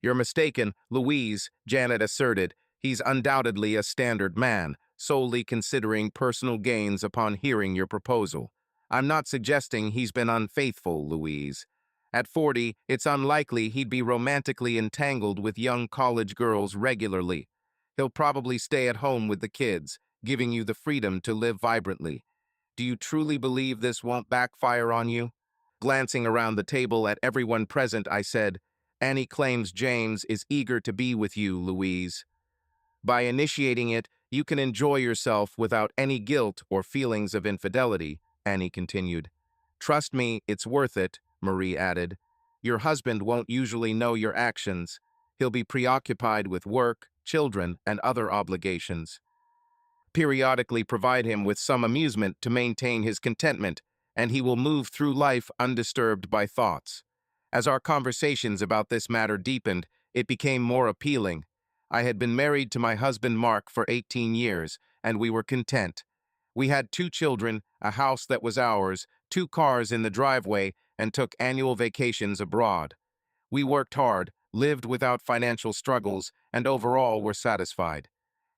"You're mistaken, Louise," Janet asserted. "He's undoubtedly a standard man, solely considering personal gains upon hearing your proposal. I'm not suggesting he's been unfaithful, Louise. At 40, it's unlikely he'd be romantically entangled with young college girls regularly. He'll probably stay at home with the kids, giving you the freedom to live vibrantly. Do you truly believe this won't backfire on you?" Glancing around the table at everyone present, I said, "Annie claims James is eager to be with you, Louise. By initiating it, you can enjoy yourself without any guilt or feelings of infidelity," Annie continued. "Trust me, it's worth it," Marie added. "Your husband won't usually know your actions. He'll be preoccupied with work, children, and other obligations. Periodically provide him with some amusement to maintain his contentment, and he will move through life undisturbed by thoughts." As our conversations about this matter deepened, it became more appealing. I had been married to my husband Mark for 18 years, and we were content. We had 2 children, a house that was ours, 2 cars in the driveway, and took annual vacations abroad. We worked hard, lived without financial struggles, and overall were satisfied.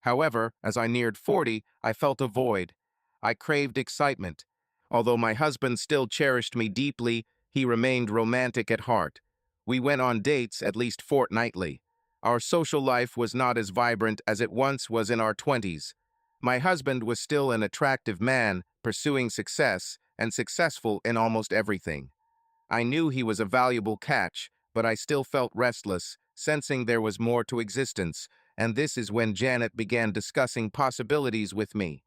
However, as I neared 40, I felt a void. I craved excitement. Although my husband still cherished me deeply, he remained romantic at heart. We went on dates at least fortnightly. Our social life was not as vibrant as it once was in our 20s. My husband was still an attractive man, pursuing success, and successful in almost everything. I knew he was a valuable catch, but I still felt restless, sensing there was more to existence, and this is when Janet began discussing possibilities with me.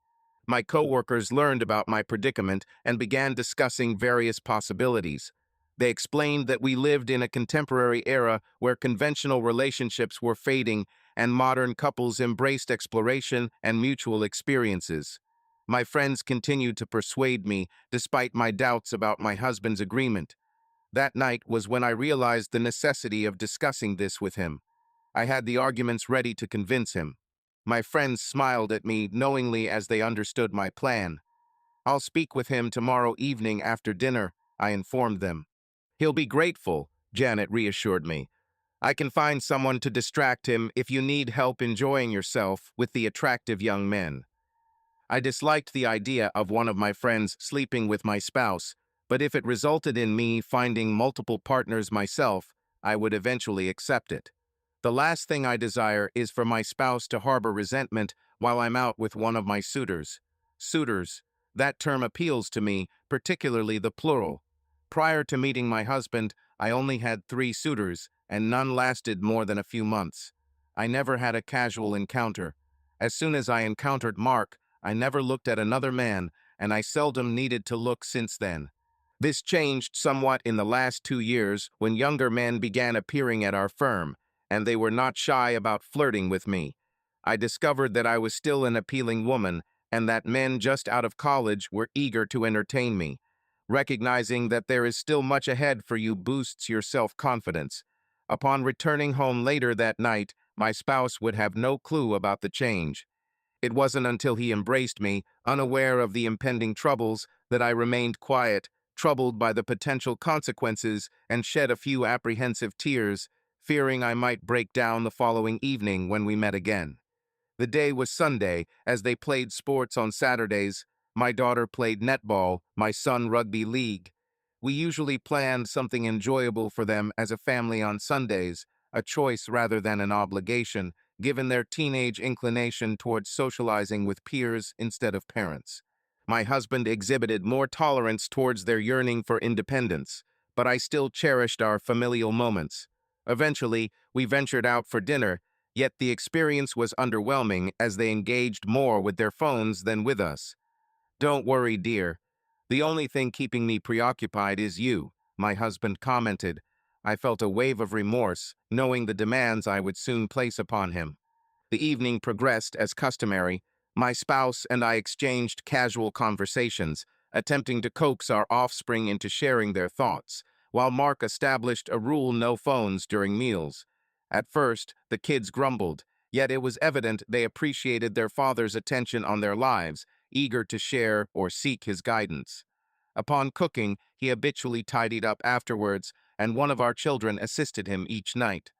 My coworkers learned about my predicament and began discussing various possibilities. They explained that we lived in a contemporary era where conventional relationships were fading and modern couples embraced exploration and mutual experiences. My friends continued to persuade me, despite my doubts about my husband's agreement. That night was when I realized the necessity of discussing this with him. I had the arguments ready to convince him. My friends smiled at me knowingly as they understood my plan. "I'll speak with him tomorrow evening after dinner," I informed them. "He'll be grateful," Janet reassured me. "I can find someone to distract him if you need help enjoying yourself with the attractive young men." I disliked the idea of one of my friends sleeping with my spouse, but if it resulted in me finding multiple partners myself, I would eventually accept it. The last thing I desire is for my spouse to harbor resentment while I'm out with one of my suitors. Suitors. That term appeals to me, particularly the plural. Prior to meeting my husband, I only had 3 suitors, and none lasted more than a few months. I never had a casual encounter. As soon as I encountered Mark, I never looked at another man, and I seldom needed to look since then. This changed somewhat in the last 2 years when younger men began appearing at our firm, and they were not shy about flirting with me. I discovered that I was still an appealing woman, and that men just out of college were eager to entertain me. Recognizing that there is still much ahead for you boosts your self-confidence. Upon returning home later that night, my spouse would have no clue about the change. It wasn't until he embraced me, unaware of the impending troubles, that I remained quiet, troubled by the potential consequences, and shed a few apprehensive tears, fearing I might break down the following evening when we met again. The day was Sunday, as they played sports on Saturdays. My daughter played netball, my son rugby league. We usually planned something enjoyable for them as a family on Sundays, a choice rather than an obligation, given their teenage inclination towards socializing with peers instead of parents. My husband exhibited more tolerance towards their yearning for independence, but I still cherished our familial moments. Eventually, we ventured out for dinner, yet the experience was underwhelming as they engaged more with their phones than with us. "Don't worry, dear. The only thing keeping me preoccupied is you," my husband commented. I felt a wave of remorse, knowing the demands I would soon place upon him. The evening progressed as customary. My spouse and I exchanged casual conversations, attempting to coax our offspring into sharing their thoughts, while Mark established a rule: no phones during meals. At first, the kids grumbled, yet it was evident they appreciated their father's attention on their lives, eager to share or seek his guidance. Upon cooking, he habitually tidied up afterwards, and one of our children assisted him each night.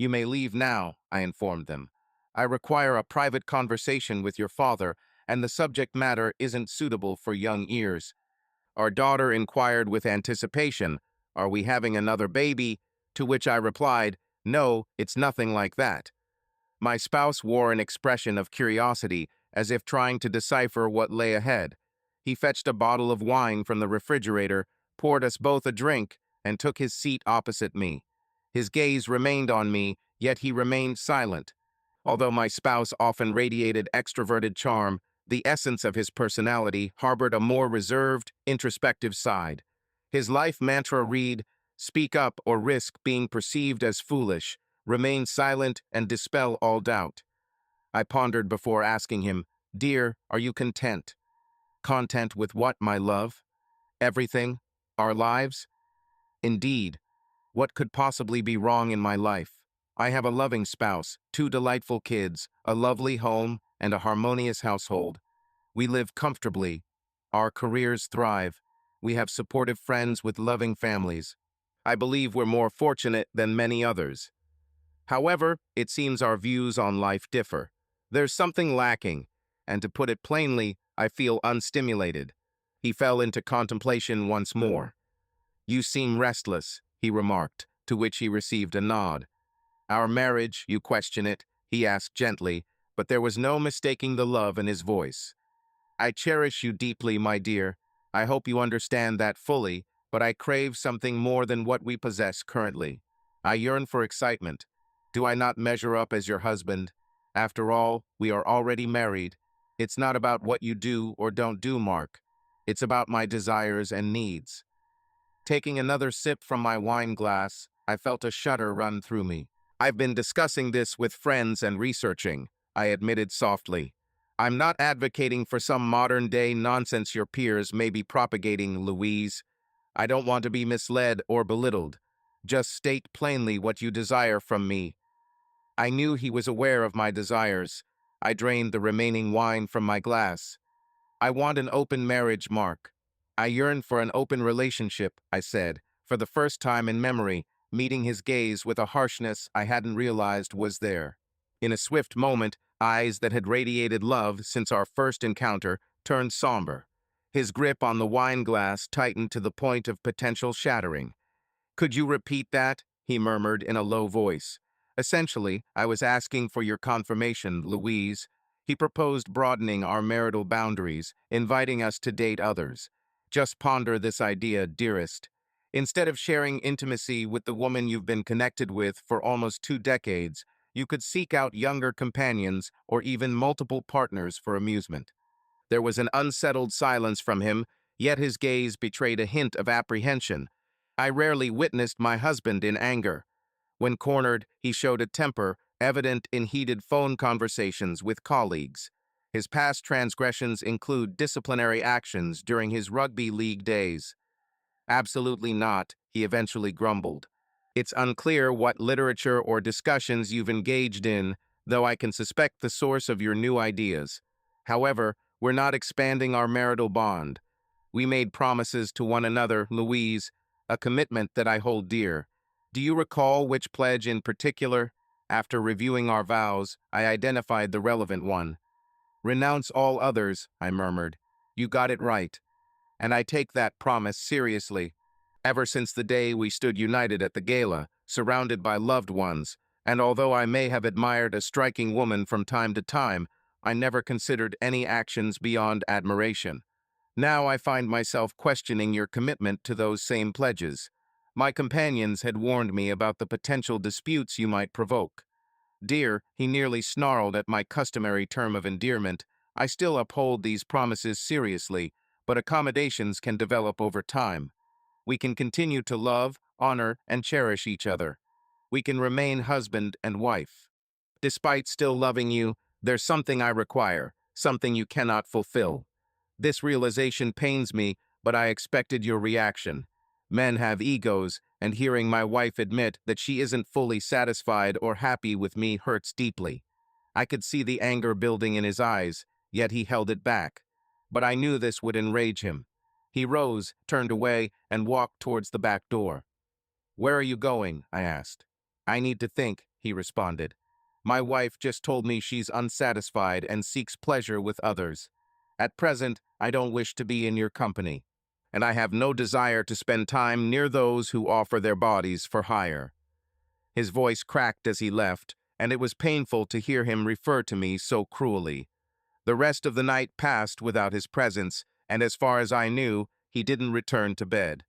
You may leave now, I informed them. I require a private conversation with your father, and the subject matter isn't suitable for young ears. Our daughter inquired with anticipation, "Are we having another baby?" To which I replied, "No, it's nothing like that." My spouse wore an expression of curiosity, as if trying to decipher what lay ahead. He fetched a bottle of wine from the refrigerator, poured us both a drink, and took his seat opposite me. His gaze remained on me, yet he remained silent. Although my spouse often radiated extroverted charm, the essence of his personality harbored a more reserved, introspective side. His life mantra read, "Speak up or risk being perceived as foolish. Remain silent and dispel all doubt." I pondered before asking him, "Dear, are you content?" Content with what, my love? Everything? Our lives? Indeed. What could possibly be wrong in my life? I have a loving spouse, two delightful kids, a lovely home, and a harmonious household. We live comfortably. Our careers thrive. We have supportive friends with loving families. I believe we're more fortunate than many others. However, it seems our views on life differ. There's something lacking, and to put it plainly, I feel unstimulated. He fell into contemplation once more. "You seem restless," he remarked, to which he received a nod. "Our marriage, you question it?" he asked gently, but there was no mistaking the love in his voice. "I cherish you deeply, my dear. I hope you understand that fully, but I crave something more than what we possess currently. I yearn for excitement. Do I not measure up as your husband? After all, we are already married. It's not about what you do or don't do, Mark. It's about my desires and needs." Taking another sip from my wine glass, I felt a shudder run through me. "I've been discussing this with friends and researching," I admitted softly. "I'm not advocating for some modern-day nonsense your peers may be propagating, Louise. I don't want to be misled or belittled. Just state plainly what you desire from me." I knew he was aware of my desires. I drained the remaining wine from my glass. "I want an open marriage, Mark. I yearn for an open relationship," I said, for the first time in memory, meeting his gaze with a harshness I hadn't realized was there. In a swift moment, eyes that had radiated love since our first encounter turned somber. His grip on the wine glass tightened to the point of potential shattering. "Could you repeat that?" he murmured in a low voice. "Essentially, I was asking for your confirmation, Louise." He proposed broadening our marital boundaries, inviting us to date others. "Just ponder this idea, dearest. Instead of sharing intimacy with the woman you've been connected with for almost 2 decades, you could seek out younger companions or even multiple partners for amusement." There was an unsettled silence from him, yet his gaze betrayed a hint of apprehension. I rarely witnessed my husband in anger. When cornered, he showed a temper evident in heated phone conversations with colleagues. His past transgressions include disciplinary actions during his rugby league days. "Absolutely not," he eventually grumbled. "It's unclear what literature or discussions you've engaged in, though I can suspect the source of your new ideas. However, we're not expanding our marital bond. We made promises to one another, Louise, a commitment that I hold dear. Do you recall which pledge in particular?" After reviewing our vows, I identified the relevant one. "Renounce all others," I murmured. "You got it right. And I take that promise seriously. Ever since the day we stood united at the gala, surrounded by loved ones, and although I may have admired a striking woman from time to time, I never considered any actions beyond admiration. Now I find myself questioning your commitment to those same pledges. My companions had warned me about the potential disputes you might provoke." "Dear," he nearly snarled at my customary term of endearment, "I still uphold these promises seriously, but accommodations can develop over time. We can continue to love, honor, and cherish each other. We can remain husband and wife. Despite still loving you, there's something I require, something you cannot fulfill." This realization pains me, but I expected your reaction. Men have egos, and hearing my wife admit that she isn't fully satisfied or happy with me hurts deeply. I could see the anger building in his eyes, yet he held it back. But I knew this would enrage him. He rose, turned away, and walked towards the back door. "Where are you going?" I asked. "I need to think," he responded. My wife just told me she's unsatisfied and seeks pleasure with others. At present, I don't wish to be in your company, and I have no desire to spend time near those who offer their bodies for hire. His voice cracked as he left, and it was painful to hear him refer to me so cruelly. The rest of the night passed without his presence, and as far as I knew, he didn't return to bed.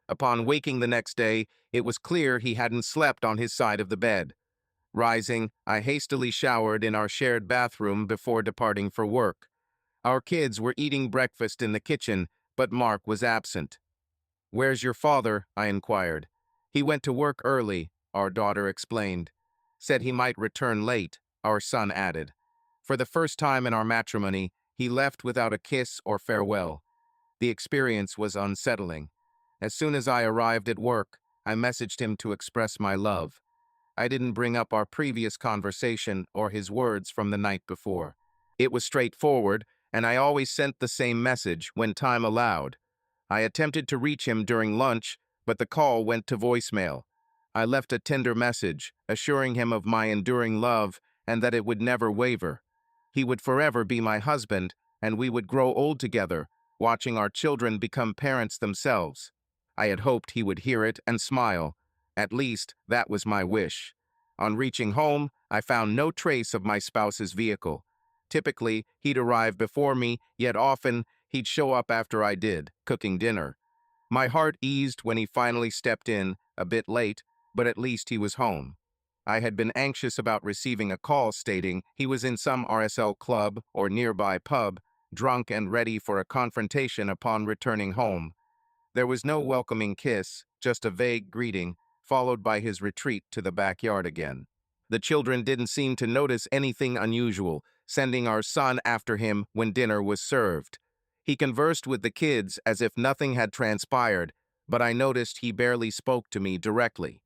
Upon waking the next day, it was clear he hadn't slept on his side of the bed. Rising, I hastily showered in our shared bathroom before departing for work. Our kids were eating breakfast in the kitchen, but Mark was absent. "Where's your father?" I inquired. "He went to work early," our daughter explained. "Said he might return late," our son added. For the first time in our matrimony, he left without a kiss or farewell. The experience was unsettling. As soon as I arrived at work, I messaged him to express my love. I didn't bring up our previous conversation or his words from the night before. It was straightforward, and I always sent the same message when time allowed. I attempted to reach him during lunch, but the call went to voicemail. I left a tender message, assuring him of my enduring love and that it would never waver. He would forever be my husband, and we would grow old together, watching our children become parents themselves. I had hoped he would hear it and smile. At least, that was my wish. On reaching home, I found no trace of my spouse's vehicle. Typically, he'd arrive before me, yet often he'd show up after I did, cooking dinner. My heart eased when he finally stepped in, a bit late, but at least he was home. I had been anxious about receiving a call stating he was in some RSL club or nearby pub, drunk and ready for a confrontation upon returning home. There was no welcoming kiss, just a vague greeting, followed by his retreat to the backyard again. The children didn't seem to notice anything unusual, sending our son after him when dinner was served. He conversed with the kids as if nothing had transpired, but I noticed he barely spoke to me directly.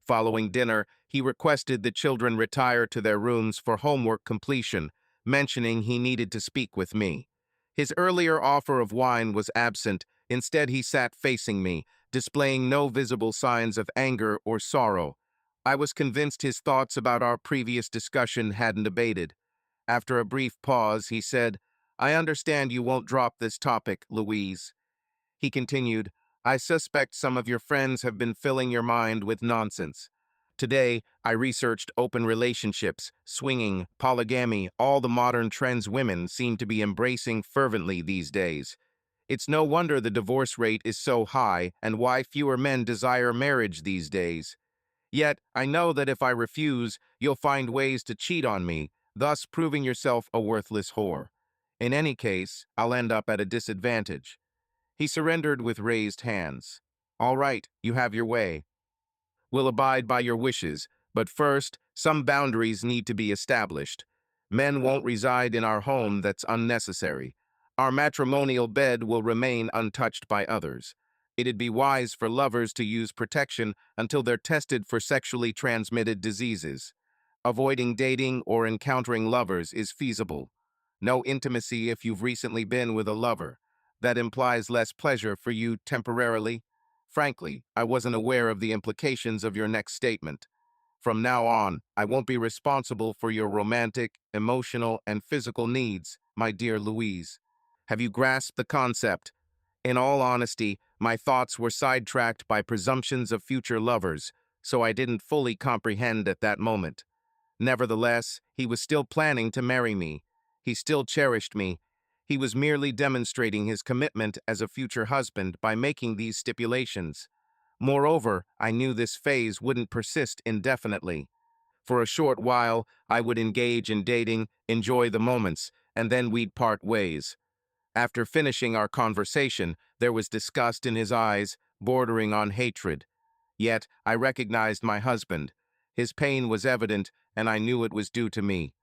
Following dinner, he requested the children retire to their rooms for homework completion, mentioning he needed to speak with me. His earlier offer of wine was absent. Instead, he sat facing me, displaying no visible signs of anger or sorrow. I was convinced his thoughts about our previous discussion hadn't abated. After a brief pause, he said, "I understand you won't drop this topic, Louise." He continued, "I suspect some of your friends have been filling your mind with nonsense. Today, I researched open relationships, swinging, polygamy, all the modern trends women seem to be embracing fervently these days. It's no wonder the divorce rate is so high and why fewer men desire marriage these days. Yet, I know that if I refuse, you'll find ways to cheat on me, thus proving yourself a worthless whore. In any case, I'll end up at a disadvantage." He surrendered with raised hands. "All right, you have your way. We'll abide by your wishes, but first, some boundaries need to be established. Men won't reside in our home, that's unnecessary. Our matrimonial bed will remain untouched by others. It'd be wise for lovers to use protection until they're tested for sexually transmitted diseases. Avoiding dating or encountering lovers is feasible. No intimacy if you've recently been with a lover. That implies less pleasure for you temporarily. Frankly, I wasn't aware of the implications of your next statement. From now on, I won't be responsible for your romantic, emotional, and physical needs, my dear Louise. Have you grasped the concept? In all honesty, my thoughts were sidetracked by presumptions of future lovers, so I didn't fully comprehend at that moment. Nevertheless, he was still planning to marry me. He still cherished me. He was merely demonstrating his commitment as a future husband by making these stipulations. Moreover, I knew this phase wouldn't persist indefinitely. For a short while, I would engage in dating, enjoy the moments, and then we'd part ways. After finishing our conversation, there was disgust in his eyes, bordering on hatred. Yet, I recognized my husband. His pain was evident, and I knew it was due to me.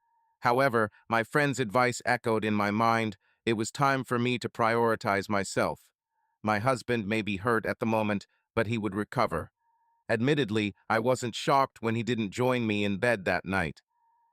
However, my friend's advice echoed in my mind. It was time for me to prioritize myself. My husband may be hurt at the moment, but he would recover. Admittedly, I wasn't shocked when he didn't join me in bed that night.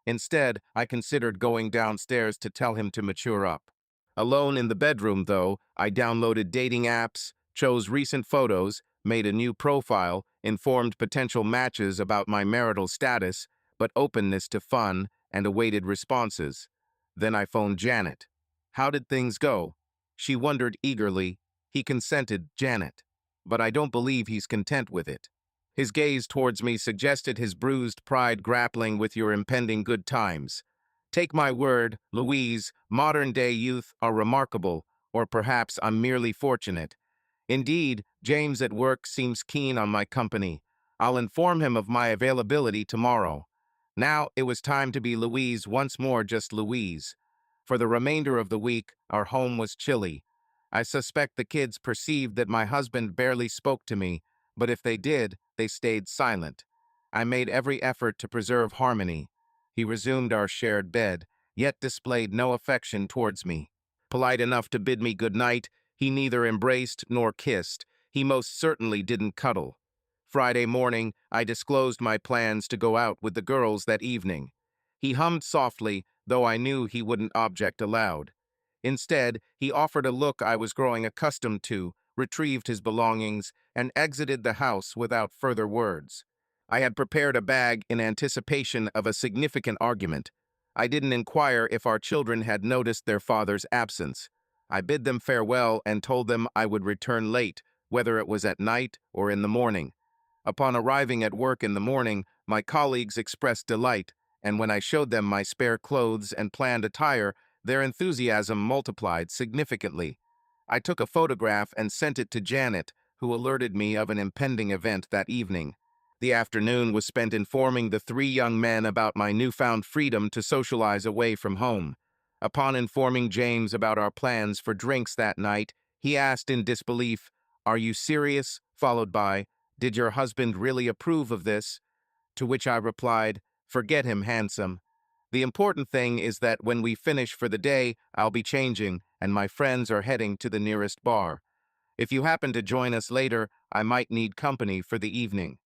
Instead, I considered going downstairs to tell him to mature up. Alone in the bedroom, though, I downloaded dating apps, chose recent photos, made a new profile, informed potential matches about my marital status, but openness to fun and awaited responses. Then I phoned Janet. How did things go? She wondered eagerly. He consented, Janet. But I don't believe he's content with it. His gaze towards me suggested his bruised pride grappling with your impending good times. Take my word, Louise, modern-day youth are remarkable, or perhaps I'm merely fortunate. Indeed, James at work seems keen on my company. I'll inform him of my availability tomorrow. Now it was time to be Louise once more, just Louise. For the remainder of the week, our home was chilly. I suspect the kids perceived that my husband barely spoke to me, but if they did, they stayed silent. I made every effort to preserve harmony. He resumed our shared bed, yet displayed no affection towards me. Polite enough to bid me good night, he neither embraced nor kissed. He most certainly didn't cuddle. Friday morning, I disclosed my plans to go out with the girls that evening. He hummed softly, though I knew he wouldn't object aloud. Instead, he offered a look I was growing accustomed to, retrieved his belongings, and exited the house without further words. I had prepared a bag in anticipation of a significant argument. I didn't inquire if our children had noticed their father's absence. I bid them farewell and told them I would return late, whether it was at night or in the morning. Upon arriving at work in the morning, my colleagues expressed delight, and when I showed them my spare clothes and planned attire, their enthusiasm multiplied significantly. I took a photograph and sent it to Janet, who alerted me of an impending event that evening. The afternoon was spent informing the three young men about my newfound freedom to socialize away from home. Upon informing James about our plans for drinks that night, he asked in disbelief, "Are you serious?" followed by, "Did your husband really approve of this?" To which I replied, "Forget him, handsome. The important thing is that when we finish for the day, I'll be changing, and my friends are heading to the nearest bar. If you happen to join us later, I might need company for the evening.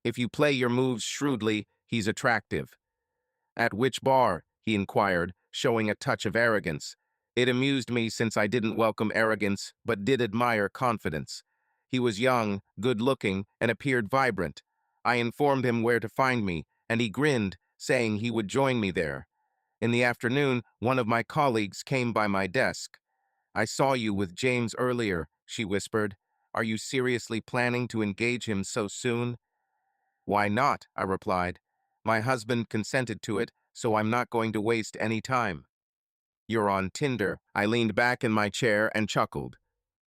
If you play your moves shrewdly, he's attractive." "At which bar?" he inquired, showing a touch of arrogance. It amused me since I didn't welcome arrogance, but did admire confidence. He was young, good-looking, and appeared vibrant. I informed him where to find me, and he grinned, saying he would join me there. In the afternoon, one of my colleagues came by my desk. "I saw you with James earlier," she whispered. "Are you seriously planning to engage him so soon?" "Why not?" I replied. "My husband consented to it, so I'm not going to waste any time." "You're on Tinder." I leaned back in my chair and chuckled.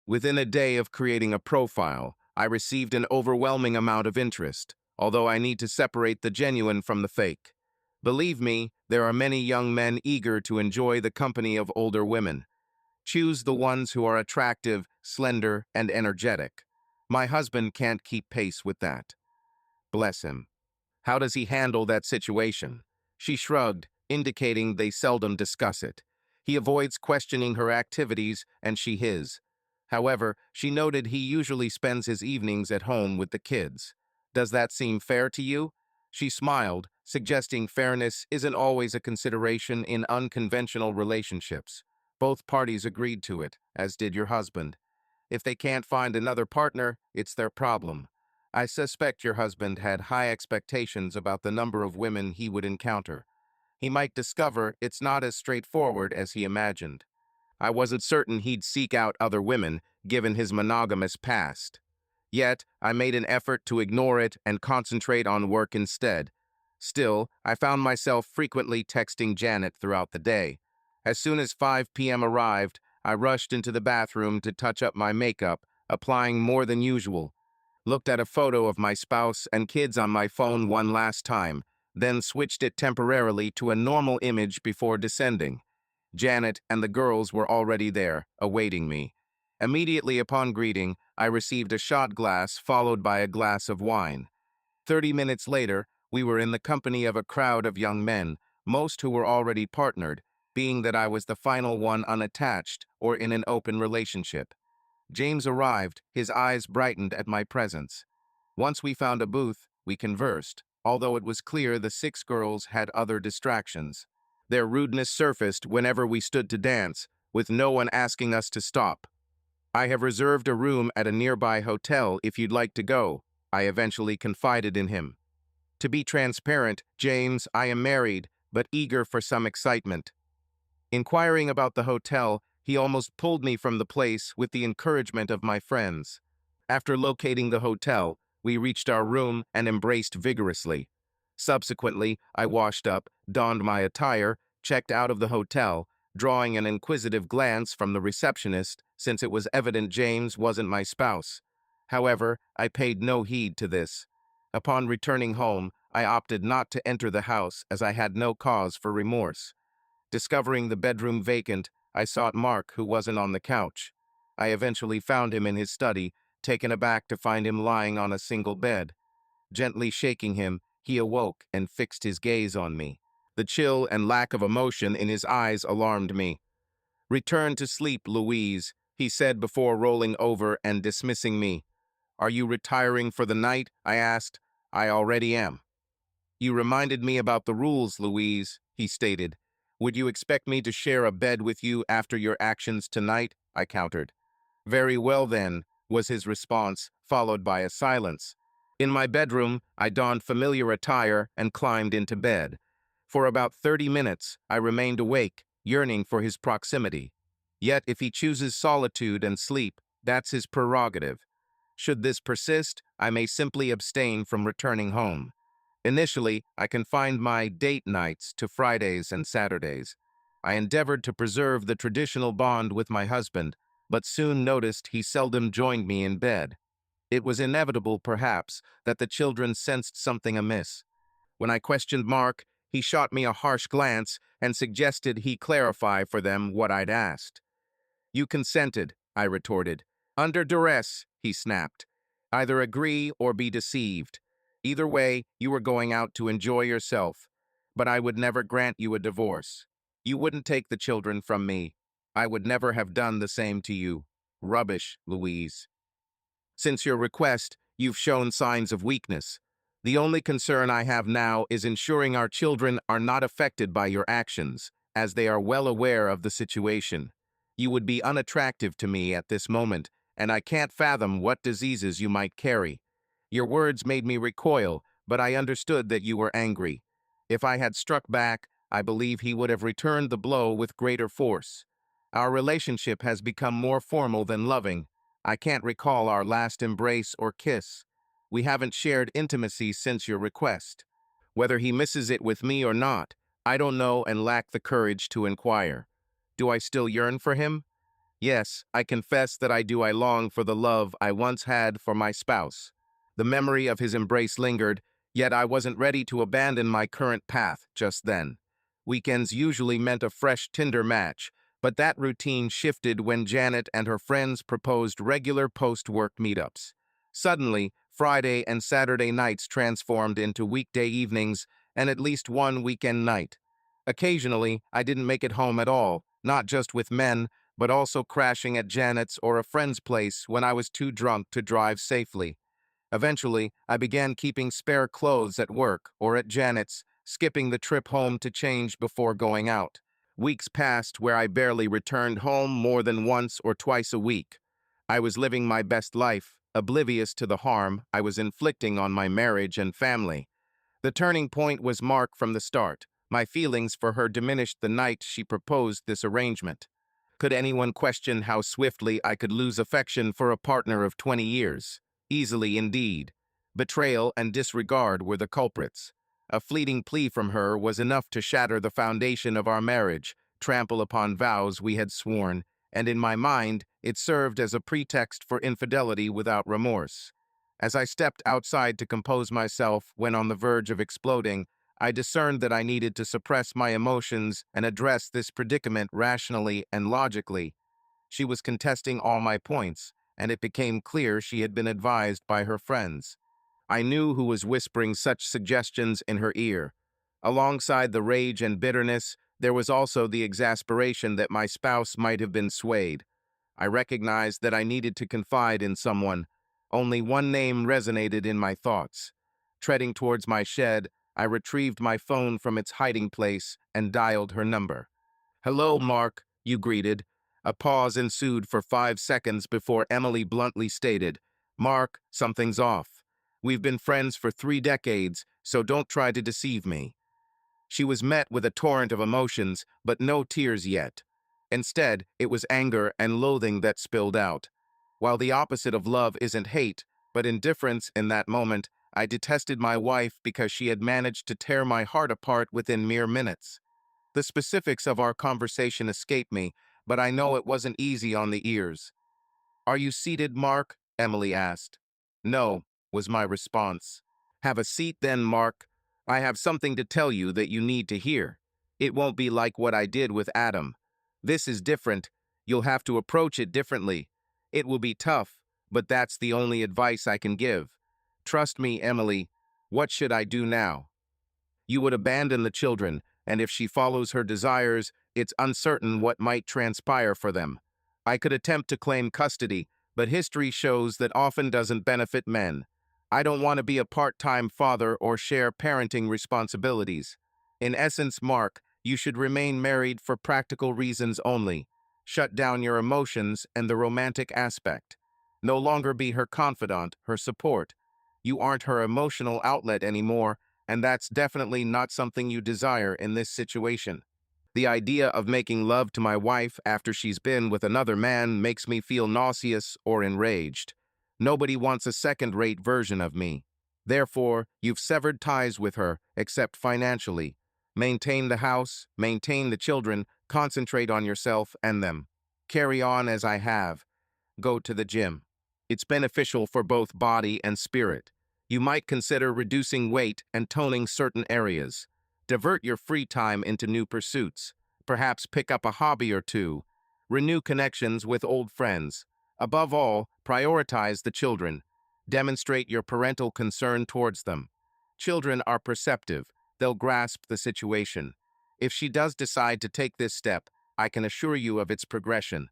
Within a day of creating a profile, I received an overwhelming amount of interest, although I need to separate the genuine from the fake. Believe me, there are many young men eager to enjoy the company of older women. Choose the ones who are attractive, slender, and energetic. My husband can't keep pace with that. Bless him. How does he handle that situation? She shrugged, indicating they seldom discuss it. He avoids questioning her activities and she his. However, she noted he usually spends his evenings at home with the kids. Does that seem fair to you? She smiled, suggesting fairness isn't always a consideration in unconventional relationships. Both parties agreed to it, as did your husband. If they can't find another partner, it's their problem. I suspect your husband had high expectations about the number of women he would encounter. He might discover it's not as straightforward as he imagined. I wasn't certain he'd seek out other women, given his monogamous past. Yet, I made an effort to ignore it and concentrate on work instead. Still, I found myself frequently texting Janet throughout the day. As soon as 5 p.m. arrived, I rushed into the bathroom to touch up my makeup, applying more than usual. Looked at a photo of my spouse and kids on my phone one last time, then switched it temporarily to a normal image before descending. Janet and the girls were already there, awaiting me. Immediately upon greeting, I received a shot glass followed by a glass of wine. 30 minutes later, we were in the company of a crowd of young men, most who were already partnered, being that I was the final one unattached or in an open relationship. James arrived, his eyes brightened at my presence. Once we found a booth, we conversed, although it was clear the 6 girls had other distractions. Their rudeness surfaced whenever we stood to dance, with no one asking us to stop. "I have reserved a room at a nearby hotel if you'd like to go," I eventually confided in him. To be transparent, James, I am married, but eager for some excitement. Inquiring about the hotel, he almost pulled me from the place with the encouragement of my friends. After locating the hotel, we reached our room and embraced vigorously. Subsequently, I washed up, donned my attire, checked out of the hotel, drawing an inquisitive glance from the receptionist since it was evident James wasn't my spouse. However, I paid no heed to this. Upon returning home, I opted not to enter the house as I had no cause for remorse. Discovering the bedroom vacant, I sought Mark, who wasn't on the couch. I eventually found him in his study, taken aback to find him lying on a single bed. Gently shaking him, he awoke and fixed his gaze on me. The chill and lack of emotion in his eyes alarmed me. "Return to sleep, Louise," he said before rolling over and dismissing me. "Are you retiring for the night?" I asked. "I already am." "You reminded me about the rules, Louise," he stated. "Would you expect me to share a bed with you after your actions tonight?" I countered. "Very well then," was his response, followed by a silence. In my bedroom, I donned familiar attire and climbed into bed. For about 30 minutes, I remained awake, yearning for his proximity. Yet if he chooses solitude and sleep, that's his prerogative. Should this persist, I may simply abstain from returning home. Initially, I confined my date nights to Fridays and Saturdays. I endeavored to preserve the traditional bond with my husband, but soon noticed he seldom joined me in bed. It was inevitable, perhaps, that the children sensed something amiss. When I questioned Mark, he shot me a harsh glance and suggested he clarify for them what I'd asked. "You consented," I retorted. "Under duress," he snapped. "Either agree or be deceived. Either way, you were going out to enjoy yourself. But I would never grant you a divorce. You wouldn't take the children from me. I would never have done the same to you. Rubbish, Louise. Since your request, you've shown signs of weakness. The only concern I have now is ensuring our children are not affected by your actions, as they are well aware of the situation. You would be unattractive to me at this moment, and I can't fathom what diseases you might carry. Your words made me recoil, but I understood that you were angry. If I had struck back, I believe he would have returned the blow with greater force. Our relationship has become more formal than loving. I can't recall our last embrace or kiss. We haven't shared intimacy since your request. Whether he misses it with me or not, I don't know and lack the courage to inquire. Do I still yearn for him? Yes, I confess that I do. I long for the love I once had for my spouse. The memory of his embrace lingered, yet I wasn't ready to abandon my current path just then. Weekends usually meant a fresh Tinder match, but that routine shifted when Janet and her friends proposed regular post-work meetups. Suddenly, Friday and Saturday nights transformed into weekday evenings and at least one weekend night. Occasionally, I didn't make it home at all, not just with men, but also crashing at Janet's or a friend's place when I was too drunk to drive safely. Eventually, I began keeping spare clothes at work or at Janet's, skipping the trip home to change before going out. Weeks passed where I barely returned home more than once or twice a week. I was living my best life, oblivious to the harm I was inflicting on my marriage and family. The turning point was Mark from the start. My feelings for her diminished the night she proposed this arrangement. Could anyone question how swiftly I could lose affection for a partner of 20 years? Easily indeed. Betrayal and disregard were the culprits. A fleeting plea from her was enough to shatter the foundation of our marriage, trample upon vows we had sworn, and in my mind, it served as a pretext for infidelity without remorse. As I stepped outside to compose myself when on the verge of exploding, I discerned that I needed to suppress my emotions and address this predicament rationally and logically. She was contesting all my points, and it became clear she had been advised by her friends. I knew who was whispering such suggestions in her ear. Alongside the rage and bitterness, there was also the exasperation that my spouse might have been swayed. I recognized that I needed to confide in someone. Only one name resonated in my thoughts. Treading towards my shed, I retrieved my phone from its hiding place and dialed her number. "Hello, Mark," you greeted. A pause ensued for 5 seconds before Emily bluntly stated, "Mark, something's off." We've been friends for 3 decades, so don't try to deceive me." She was met with a torrent of emotions, but no tears yet. Instead, it was anger and loathing that spilled out. While the opposite of love isn't hate, but indifference in that moment, I detested my wife because she had managed to tear my heart apart within mere minutes. The specifics of our conversation escape me, but I know it wasn't easy on the ears. "Are you seated, Mark?" Emily asked. "No," was my response. "Have a seat then, Mark. I have something to tell you that you need to hear. It won't be like what I did with Adam. This is different. You'll have to approach it differently. It will be tough, but that's the only advice I can give. Trust me, Emily. What should I do now? You would abandon the children, and if she follows her desires, it's uncertain what might transpire for them. I could attempt to claim custody, but history shows that often doesn't benefit men. I don't want to be a part-time father or share parenting responsibilities. In essence, Mark, you should remain married for practical reasons only. Shut down your emotions and the romantic aspect. No longer be her confidant, her support. You aren't her emotional outlet anymore, and that's definitely not something you desire in this situation. The idea of making love to my wife after she's been with another man makes me feel nauseous or enraged. Nobody wants a second-rate version of me. Therefore, you've severed ties with her, except financially. Maintain the house, maintain the children, concentrate on yourself and them. Carry on as I have. Go to the gym. It's beneficial for both body and spirit. You might consider reducing weight and toning certain areas. Divert your free time into new pursuits. Perhaps pick up a hobby or two. Renew connections with old friends. Above all, prioritize the children. Demonstrate your parental concern towards them. Children are perceptive. They'll grasp the situation. If she does decide to take this step, I can assure you of its progression.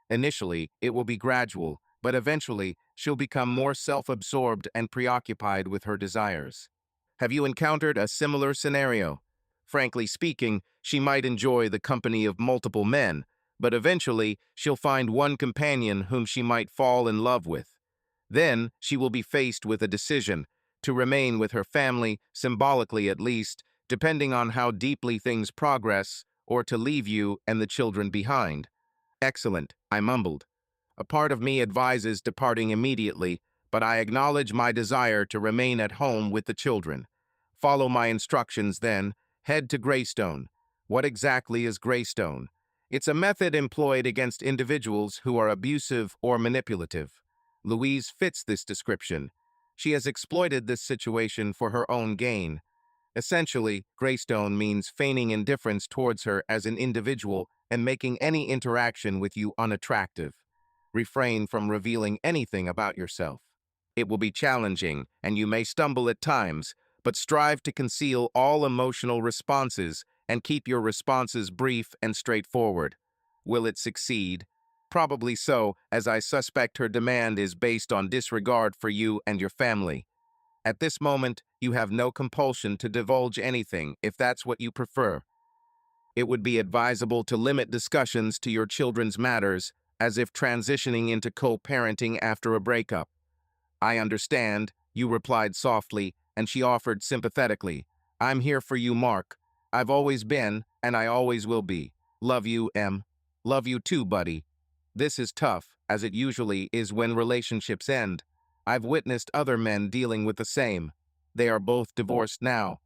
Initially, it will be gradual, but eventually, she'll become more self-absorbed and preoccupied with her desires. Have you encountered a similar scenario? Frankly speaking, she might enjoy the company of multiple men, but eventually, she'll find one companion whom she might fall in love with. Then, she will be faced with a decision to remain with her family, symbolically at least, depending on how deeply things progress, or to leave you and the children behind. Excellent, I mumbled. A part of me advises departing immediately, but I acknowledge my desire to remain at home with the children. Follow my instructions then. Head to Greystone. What exactly is Greystone? It's a method employed against individuals who are abusive or manipulative. Louise fits this description. She has exploited this situation for her own gain. Essentially, Greystone means feigning indifference towards her as an individual and making any interaction with you unattractive. Refrain from revealing anything about yourself. It will be challenging, and you may stumble at times, but strive to conceal all emotional responses and keep your responses brief and straightforward. Will it succeed? Probably so, as I suspect her demand is based on disregard for you and your family. At this moment, you have no compulsion to divulge anything if that's what you prefer. It would be advisable to limit discussions to your children's matters, as if transitioning into co-parenting after a breakup. "I understand," you replied softly, and she offered sympathetically. "I'm here for you, Mark. I've always been, and I always will be. Love you, Em. Love you too, buddy." This is tough, as it usually is when relationships end. I've witnessed other men dealing with the same. They are both divorced now.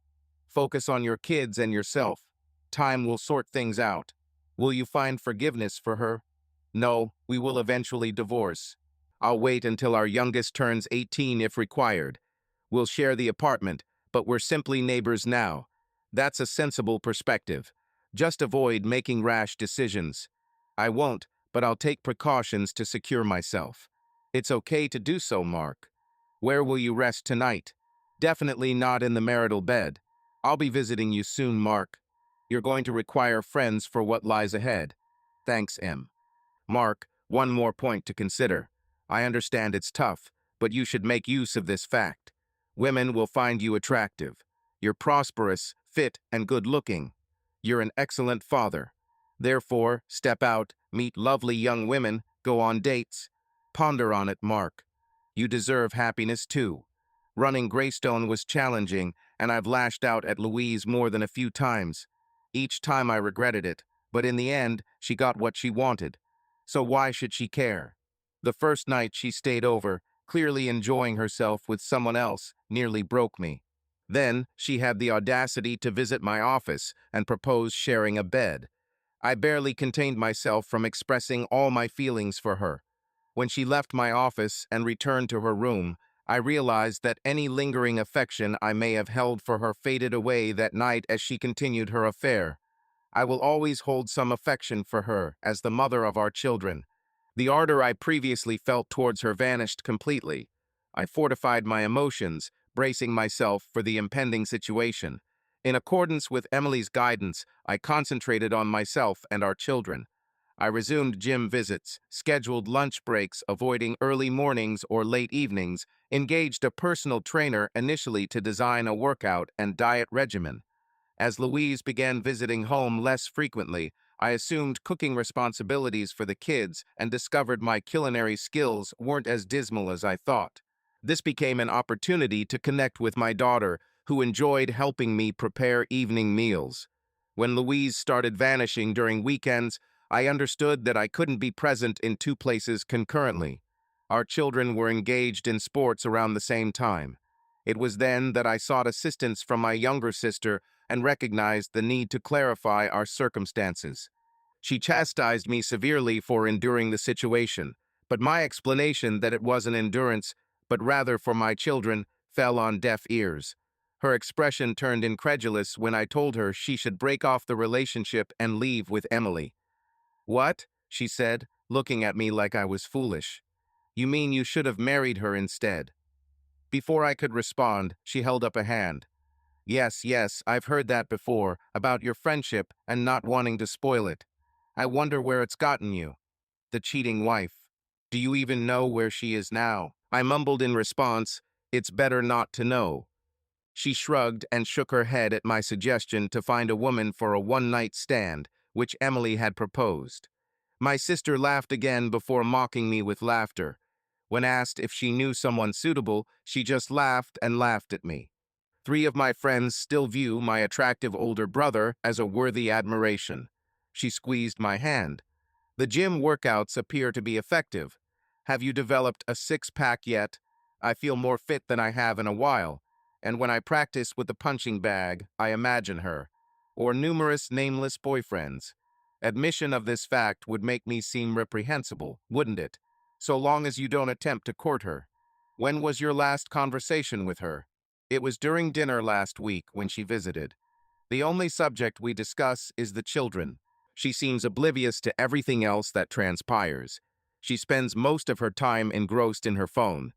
Focus on your kids and yourself. Time will sort things out. Will you find forgiveness for her? No, we will eventually divorce. I'll wait until our youngest turns 18 if required. We'll share the apartment, but we're simply neighbors now. That's a sensible perspective. Just avoid making rash decisions. I won't, but I'll take precautions to secure myself. It's okay to do so, Mark. Where will you rest tonight? Definitely not in the marital bed. I'll be visiting you soon, Mark. You're going to require friends for what lies ahead. Thanks, Em. Mark, one more point to consider. I understand it's tough, but you should make use of this fact. Women will find you attractive. You're prosperous, fit, and good-looking. You're an excellent father. Therefore, step out, meet lovely young women, go on dates. Ponder on it, Mark. You deserve happiness too. Running Greystone was challenging, and I've lashed out at Louise more than a few times. Each time I regretted it, but in the end, she got what she wanted. So why should she care? The first night she stayed over, clearly enjoying herself with someone else, nearly broke me. Then, she had the audacity to visit my office and propose sharing a bed. I barely contained myself from expressing all my feelings for her. When she left my office and returned to her room, I realized that any lingering affection I may have held for her faded away that night as she continued her affair. I will always hold some affection for her as the mother of our children. The ardor I previously felt towards her vanished completely. I fortified my emotions, bracing myself for the impending situation. In accordance with Emily's guidance, I concentrated on myself and our children. I resumed gym visits, scheduled lunch breaks, avoiding early mornings or late evenings, engaged a personal trainer initially to design a workout and diet regimen. As Louise began visiting home less frequently, I assumed cooking responsibilities for the kids and discovered my culinary skills weren't as dismal as I thought. This became an opportunity to connect with my daughter, who enjoyed helping me prepare evening meals. When Louise started vanishing during weekends, I understood that I couldn't be present in two places concurrently. Our children were engaged in sports around the same time. It was then that I sought assistance from my younger sister and recognized the need to clarify our circumstances. She chastised me severely for enduring the situation, but my explanation that it wasn't endurance, but rather for my children, fell on deaf ears. Her expression turned incredulous when I told her she should break off the relationship and leave with Emily. "What?" she said, looking at me like I was foolish. "You mean you should have married her instead?" Before I could respond, she held up a hand. Yes, yes, I've heard that before, about your friendship and not wanting to spoil it. I wonder where it's gotten you. The cheating wife. Do you even know where she is now? I mumbled in response, it's better not to know. She shrugged and shook her head at my suggestion to find a woman for a one-night stand, which Emily had proposed. My sister laughed again before mocking me with laughter. When asked if she knew someone suitable, she just laughed and laughed at me. Three of my friends still view my attractive older brother as a worthy admiration. She squeezed my hand. The gym workouts appear to be effective. Have you developed a six-pack yet? I feel more fit than I have in a while, and when I practice with the punching bag, I imagine her. Or numerous nameless boyfriends. Admission of this fact would make me seem reprehensible, wouldn't it? So long as you don't attempt to court her. When was your last conversation with her? It was during dinner last week when she visited. The only subject we discuss is the children. She seems oblivious to everything else that transpires. She spends most of her time engrossed in her phone.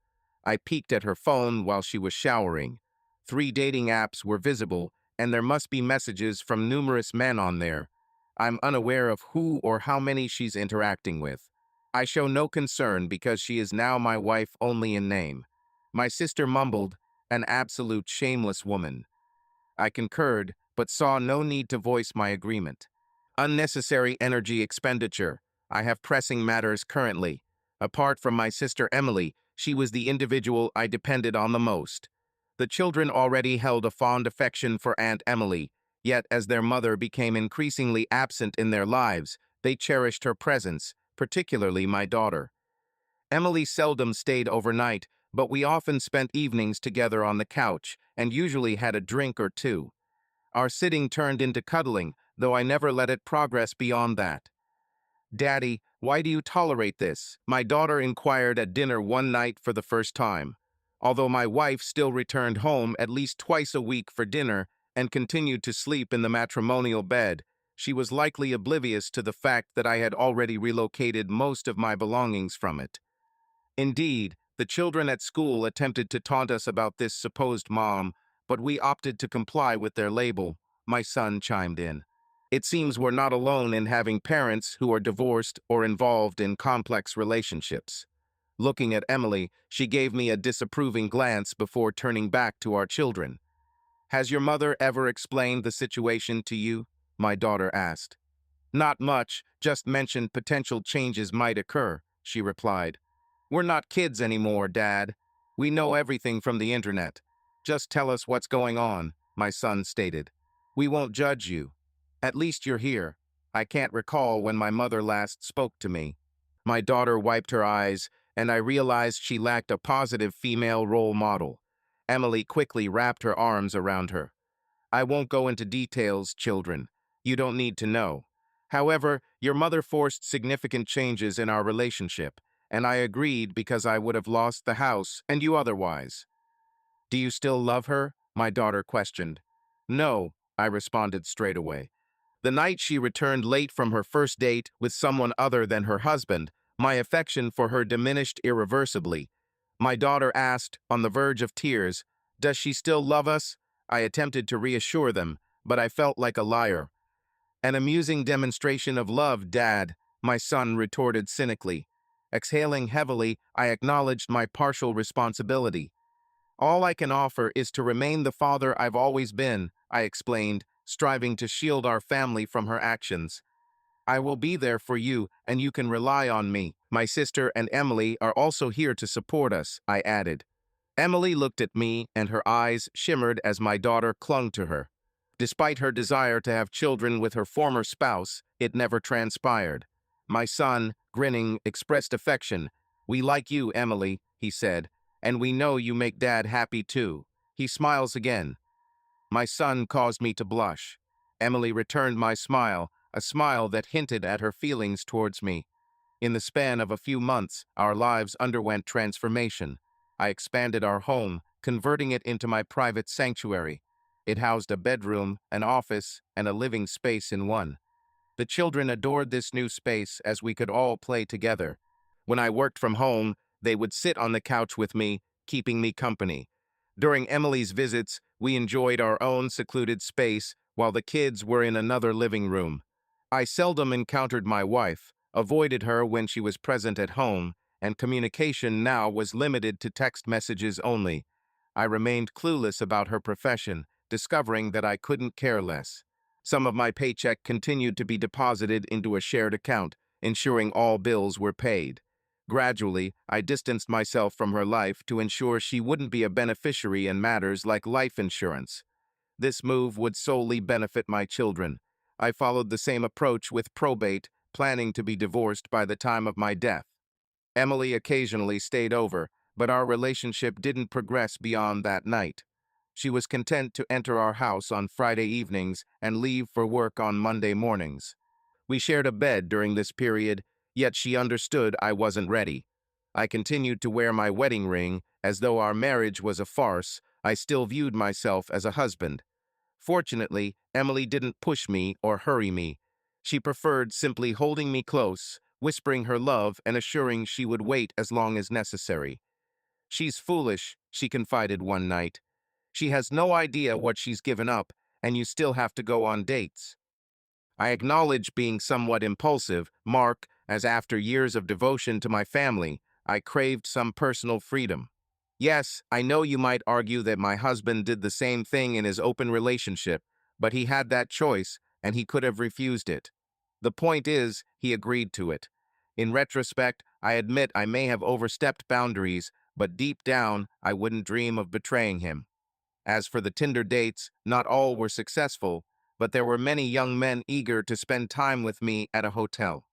I peeked at her phone while she was showering. 3 dating apps were visible, and there must be messages from numerous men on there. I'm unaware of who or how many she's interacting with. I show no concern because she is now my wife only in name. My sister mumbled, an absolute shameless woman. I concurred, but saw no need to voice my agreement. Unnecessary energy expenditure. I have pressing matters currently. Apart from my sister Emily, she was the individual I depended on the most. The children already held a fond affection for Aunt Emily, yet as their mother became increasingly absent in their lives, they cherished her presence, particularly my daughter. Emily seldom stayed overnight, but we often spent evenings together on the couch and usually had a drink or two. Our sitting turned into cuddling, though I never let it progress beyond that. "Daddy, why do you tolerate this?" my daughter inquired at dinner one night for the first time. Although my wife still returned home at least twice a week for dinner and continued to sleep in the matrimonial bed, she was likely oblivious to the fact that I had already relocated most of my belongings from it. Indeed, the children at school attempted to taunt us about this supposed mom, but we opted to comply with their label. My son chimed in. It seems we're not alone in having parents who are divorced or involved in complex relationships. Looking at Emily, she gave me a disapproving glance before turning back to our children. Has your mother ever explained the situation to you? My daughter asked. Not much, just mentioned potential changes might occur, she replied. We're not kids anymore, Dad. We know everything from the internet. Just tell us what's going on, my son stated. We won't judge you. At least you're here. I can't recall when my mother last spoke to me. My daughter wiped her eyes, and I realized she lacked a positive female role model. Emily quickly wrapped her arms around her. I won't go into details, children. You don't need to know. However, your mother forced significant changes in our relationship, and I agreed because I would have lost the house and you otherwise. Do you still love her? My daughter questioned. No, I responded straight away. The night she returned late from her first date with someone other than her husband, my affection for her diminished irreversibly. My daughter asked, on the verge of tears, does she still love us? I attempted to reassure them, but I felt like a liar. An amusing demonstration of love, Dad, my son retorted cynically. Exhaling heavily, I acknowledged my partial responsibility. All I can offer is to remain the father I've always been, I explained, striving to shield our family from her actions. I will be there for you, and you can rely on me. My sister and Emily are also here to support us, I added. Emily looked at me, and her eyes shimmered as my daughter clung to her. Despite her desire to have children with her former spouse, it never transpired. My son, grinning, expressed affection. We like you, Emily, he said, and we know you make Dad happy too. He smiles again. My son caused me to blush. Emily returned my smile, a smile that hinted at her feelings towards me. In the span of a few months, our lives underwent transformation. I expanded our home, converting it into my private sanctuary. It housed a bedroom, an office, and a living space in one. The children adored this new space as we could all play together. When I worked from home, they would sit on the couch with me, keeping me company. During Emily's visits, we enjoyed our own secluded space while the kids were in another living room. I seldom encountered my wife, avoided her when she was present at home, and communication now was limited to text messages only. I remained clueless about her profession, discovering that I couldn't care less. Some of my paycheck continued to be deposited into a shared account, ensuring all bills were paid. Gradually, I distanced myself from her life to ensure she wouldn't be a beneficiary in matters like life insurance. This move would solely benefit my children. I followed the same approach with probate, planning to be divorced by the time of my death. Emily occasionally stayed over, but our relationship didn't progress beyond that night. She was content to enter our house on Friday evenings and leave for work on Monday mornings. We shared a bed during this period, yet she understood I wasn't ready. I continued to wear my wedding ring, as though our marriage was a farce. I still viewed myself as a husband. Fortunately, Emily didn't push me or hurry me. She preferred simply holding me close, whispering her love and assuring she would wait as long as necessary. She's foolish, she confided one night. She has no idea what she's given up, and you still have to go on dates. I acknowledge being somewhat impulsive, Mark, as after years of devotion to my family, I craved some personal freedom. Yes, I know you might argue that my husband did the same thing in his open relationship, but he had that choice, and he could have refused it. The point is, he agreed to it. In retrospect, I admit I may have overstepped boundaries, but deep down, I wouldn't dream of betraying him. As for the Tinder dates, not all were successful, but there were many young men eager to spend time with me at a hotel.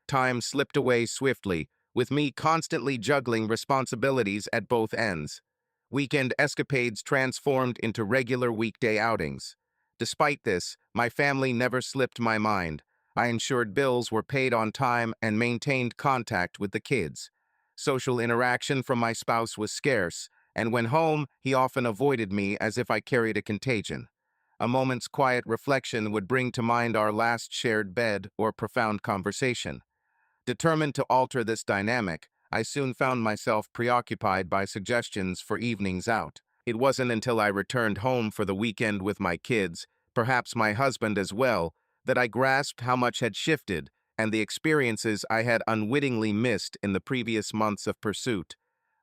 Time slipped away swiftly, with me constantly juggling responsibilities at both ends. Weekend escapades transformed into regular weekday outings. Despite this, my family never slipped my mind. I ensured bills were paid on time and maintained contact with the kids. Social interaction from my spouse was scarce, and when home, he often avoided me as if I carried a contagion. A moment's quiet reflection would bring to mind our last shared bed or profound conversation. Determined to alter this dynamic, I soon found myself preoccupied by suggestions for evenings out. It wasn't until I returned home for the weekend with my kids, perhaps my husband as well, that I grasped how much had shifted and the experiences I had unwittingly missed in the previous months of pursuit.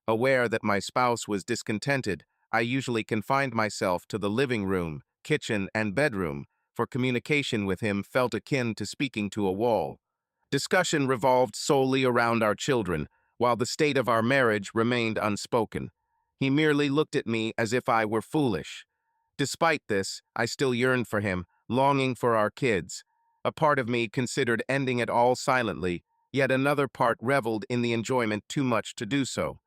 Aware that my spouse was discontented, I usually confined myself to the living room, kitchen, and bedroom, for communication with him felt akin to speaking to a wall. Discussion revolved solely around our children, while the state of our marriage remained unspoken. He merely looked at me as if I were foolish. Despite this, I still yearned for him, longing for our kids. A part of me considered ending it all silently, yet another part reveled in the enjoyment too much to do so.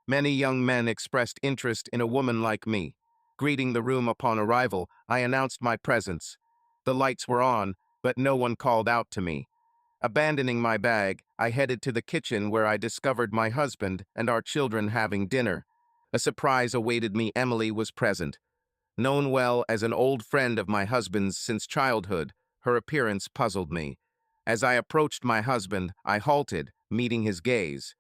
Many young men expressed interest in a woman like me. Greeting the room upon arrival, I announced my presence. The lights were on, but no one called out to me. Abandoning my bag, I headed to the kitchen where I discovered my husband and our children having dinner. A surprise awaited me. Emily was present. Known well as an old friend of my husband's since childhood, her appearance puzzled me. As I approached my husband, I halted, meeting his gaze.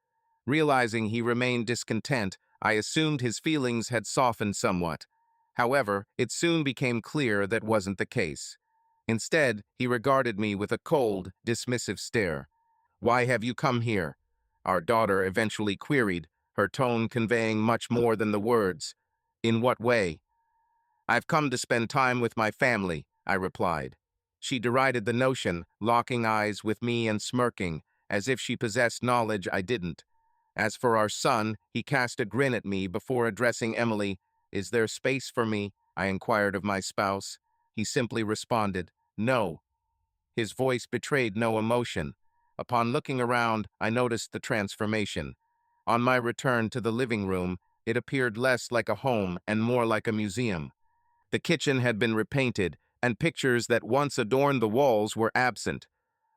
Realizing he remained discontent, I assumed his feelings had softened somewhat. However, it soon became clear that wasn't the case. Instead, he regarded me with a cold, dismissive stare. "Why have you come here?" our daughter eventually queried, her tone conveying much more than the words. "In what way?" "I've come to spend time with my family," I replied. She derided the notion, locking eyes with me and smirking, as if she possessed knowledge I didn't. As for our son, he cast a grin at me before addressing Emily. "Is there space for me?" I inquired of my spouse. He simply responded, "No." His voice betrayed no emotion. Upon looking around, I noticed the transformation. On my return to the living room, it appeared less like a home and more like a museum. The kitchen had been repainted, and pictures that once adorned the walls were absent.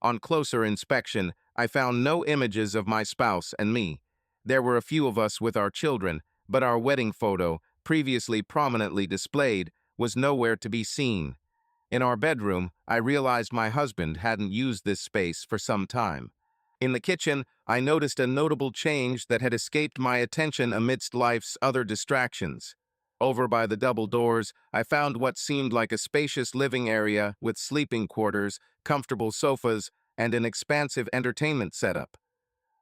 On closer inspection, I found no images of my spouse and me. There were a few of us with our children, but our wedding photo, previously prominently displayed, was nowhere to be seen. In our bedroom, I realized my husband hadn't used this space for some time. In the kitchen, I noticed a notable change that had escaped my attention amidst life's other distractions. Over by the double doors, I found what seemed like a spacious living area with sleeping quarters, comfortable sofas, and an expansive entertainment setup.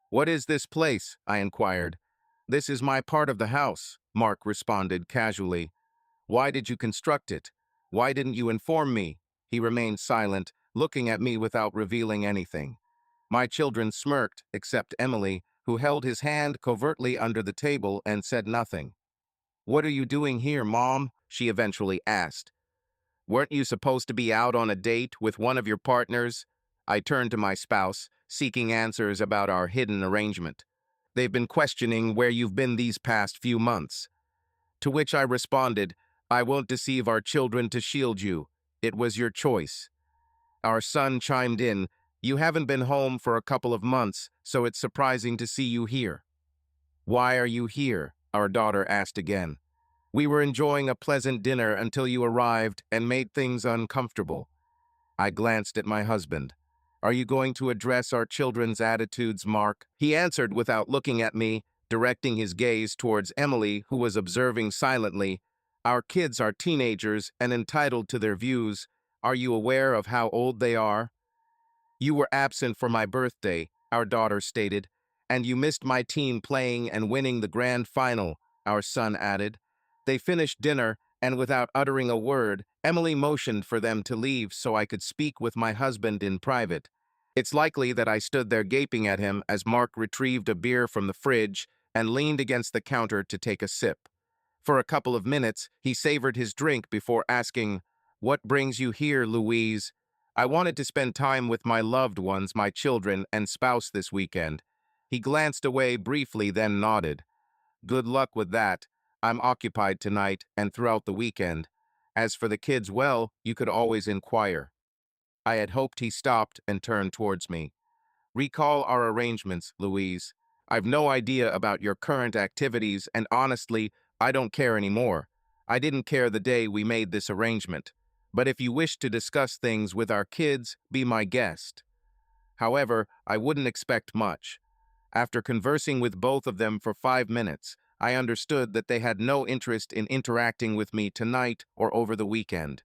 "What is this place?" I inquired. "This is my part of the house," Mark responded casually. "Why did you construct it? Why didn't you inform me?" He remained silent, looking at me without revealing anything. My children smirked, except Emily, who held his hand covertly under the table and said nothing. "What are you doing here, Mom?" she eventually asked. "Weren't you supposed to be out on a date with one of your partners?" I turned to my spouse, seeking answers about our hidden arrangement. "They've been questioning where you've been these past few months." To which I responded, "I won't deceive our children to shield you. It was your choice." Our son chimed in, "You haven't been home for a couple of months, so it's surprising to see you here." "Why are you here?" our daughter asked again. "We were enjoying a pleasant dinner until you arrived and made things uncomfortable." I glanced at my husband. "Are you going to address our children's attitudes, Mark?" He answered without looking at me, directing his gaze towards Emily, who was observing silently. "Our kids are teenagers and entitled to their views. Are you aware of how old they are?" "You were absent for my birthday," our daughter stated, "and you missed my team playing and winning the grand final," our son added. They finished dinner, and without uttering a word, Emily motioned for them to leave so I could speak with my husband in private. It's likely that I stood there gaping at him as Mark retrieved a beer from the fridge and leaned against the counter to take a sip. For a couple of minutes, he savored his drink before asking, "What brings you here, Louise?" "I wanted to spend time with my loved ones, my children and spouse this weekend." He glanced away briefly, then nodded. "Good luck with that. I'm occupied tonight and throughout the weekend. As for the kids, well, you could always inquire." I had hoped he stopped and turned towards me. "Recall our arrangements, Louise. I've no idea about your current activities, and honestly, I don't care anymore. I didn't care the day we made this arrangement. But if you wish to discuss things with our kids, be my guest." However, I wouldn't expect much. After conversing with both of them for 5 minutes, I understood that they had no interest in interacting with me tonight or over the weekend.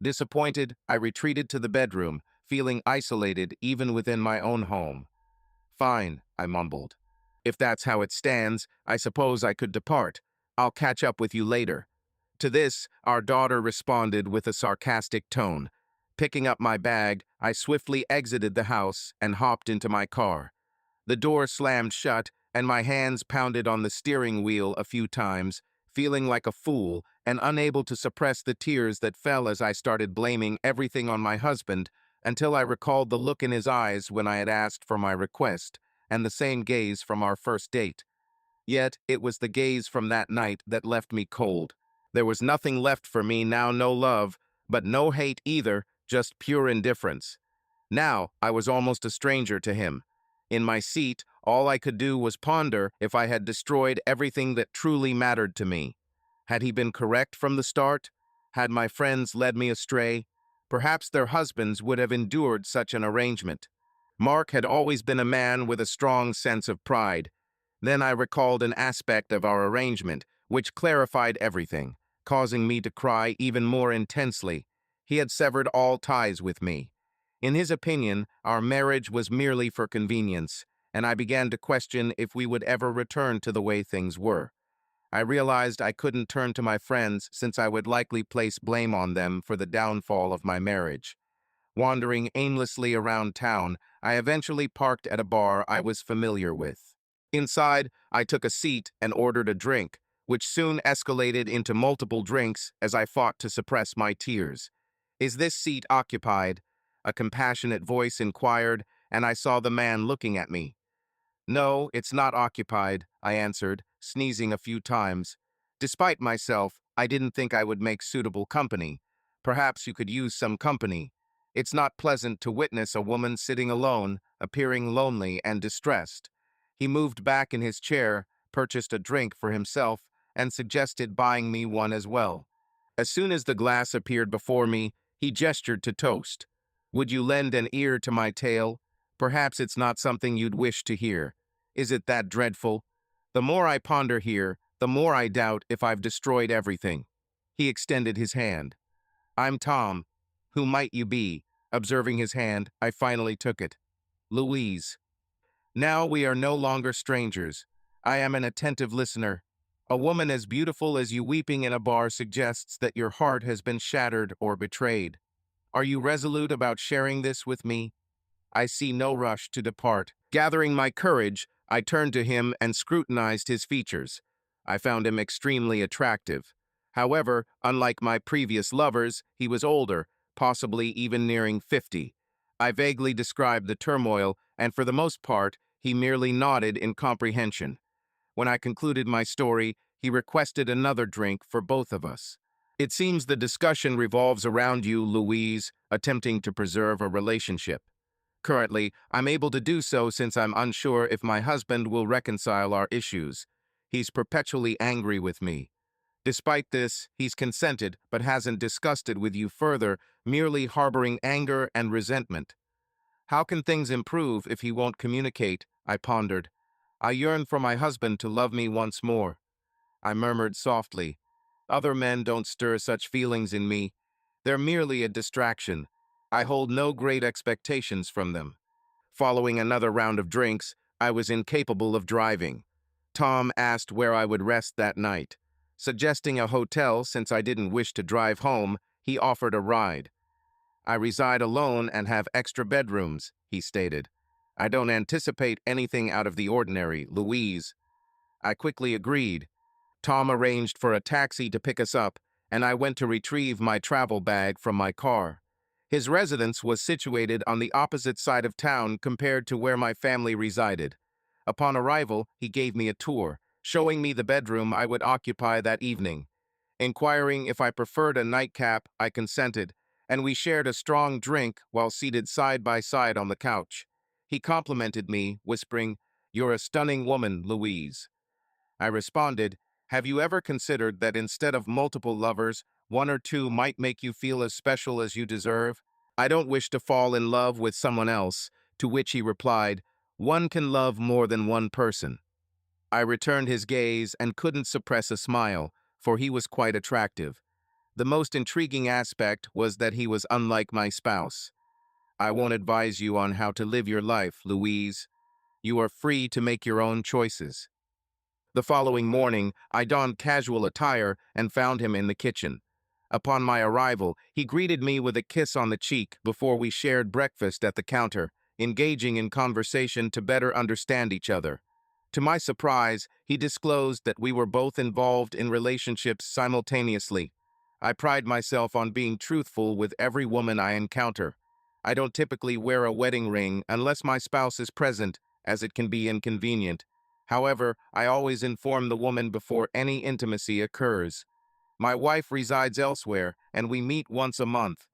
Disappointed, I retreated to the bedroom, feeling isolated even within my own home. "Fine," I mumbled. "If that's how it stands, I suppose I could depart. I'll catch up with you later." To this, our daughter responded with a sarcastic tone. Picking up my bag, I swiftly exited the house and hopped into my car. The door slammed shut, and my hands pounded on the steering wheel a few times, feeling like a fool and unable to suppress the tears that fell as I started blaming everything on my husband until I recalled the look in his eyes when I had asked for my request, and the same gaze from our first date. Yet it was the gaze from that night that left me cold. There was nothing left for me now, no love, but no hate either, just pure indifference. Now I was almost a stranger to him. In my seat, all I could do was ponder if I had destroyed everything that truly mattered to me. Had he been correct from the start? Had my friends led me astray? Perhaps their husbands would have endured such an arrangement. Mark had always been a man with a strong sense of pride. Then I recalled an aspect of our arrangement, which clarified everything, causing me to cry even more intensely. He had severed all ties with me. In his opinion, our marriage was merely for convenience, and I began to question if we would ever return to the way things were. I realized I couldn't turn to my friends since I would likely place blame on them for the downfall of my marriage. Wandering aimlessly around town, I eventually parked at a bar I was familiar with. Inside, I took a seat and ordered a drink, which soon escalated into multiple drinks as I fought to suppress my tears. "Is this seat occupied?" A compassionate voice inquired, and I saw the man looking at me. "No, it's not occupied," I answered, sneezing a few times. Despite myself, I didn't think I would make suitable company. "Perhaps you could use some company. It's not pleasant to witness a woman sitting alone, appearing lonely and distressed." He moved back in his chair, purchased a drink for himself, and suggested buying me one as well. As soon as the glass appeared before me, he gestured to toast. "Would you lend an ear to my tale? Perhaps it's not something you'd wish to hear. Is it that dreadful? The more I ponder here, the more I doubt if I've destroyed everything." He extended his hand. "I'm Tom. Who might you be?" Observing his hand, I finally took it. "Louise." Now we are no longer strangers. I am an attentive listener. A woman as beautiful as you weeping in a bar suggests that your heart has been shattered or betrayed. Are you resolute about sharing this with me? I see no rush to depart. Gathering my courage, I turned to him and scrutinized his features. I found him extremely attractive. However, unlike my previous lovers, he was older, possibly even nearing 50. I vaguely described the turmoil, and for the most part, he merely nodded in comprehension. When I concluded my story, he requested another drink for both of us. "It seems the discussion revolves around you, Louise, attempting to preserve a relationship. Currently, I'm able to do so since I'm unsure if my husband will reconcile our issues. He's perpetually angry with me. Despite this, he's consented but hasn't discussed it with you further, merely harboring anger and resentment. How can things improve if he won't communicate?" I pondered. "I yearn for my husband to love me once more." I murmured softly. "Other men don't stir such feelings in me. They're merely a distraction. I hold no great expectations from them." Following another round of drinks, I was incapable of driving. Tom asked where I would rest that night. Suggesting a hotel since I didn't wish to drive home, he offered a ride. "I reside alone and have extra bedrooms," he stated. "I don't anticipate anything out of the ordinary, Louise." I quickly agreed. Tom arranged for a taxi to pick us up, and I went to retrieve my travel bag from my car. His residence was situated on the opposite side of town compared to where my family resided. Upon arrival, he gave me a tour, showing me the bedroom I would occupy that evening. Inquiring if I preferred a nightcap, I consented, and we shared a strong drink while seated side by side on the couch. He complimented me, whispering, "You're a stunning woman, Louise." I responded, "Have you ever considered that instead of multiple lovers, one or two might make you feel as special as you deserve? I don't wish to fall in love with someone else," to which he replied, "One can love more than one person." I returned his gaze and couldn't suppress a smile, for he was quite attractive. The most intriguing aspect was that he was unlike my spouse. "I won't advise you on how to live your life, Louise. You are free to make your own choices." The following morning, I donned casual attire and found him in the kitchen. Upon my arrival, he greeted me with a kiss on the cheek before we shared breakfast at the counter, engaging in conversation to better understand each other. To my surprise, he disclosed that we were both involved in relationships simultaneously. I pride myself on being truthful with every woman I encounter. I don't typically wear a wedding ring unless my spouse is present, as it can be inconvenient. However, I always inform the woman before any intimacy occurs. My wife resides elsewhere, and we meet once a month.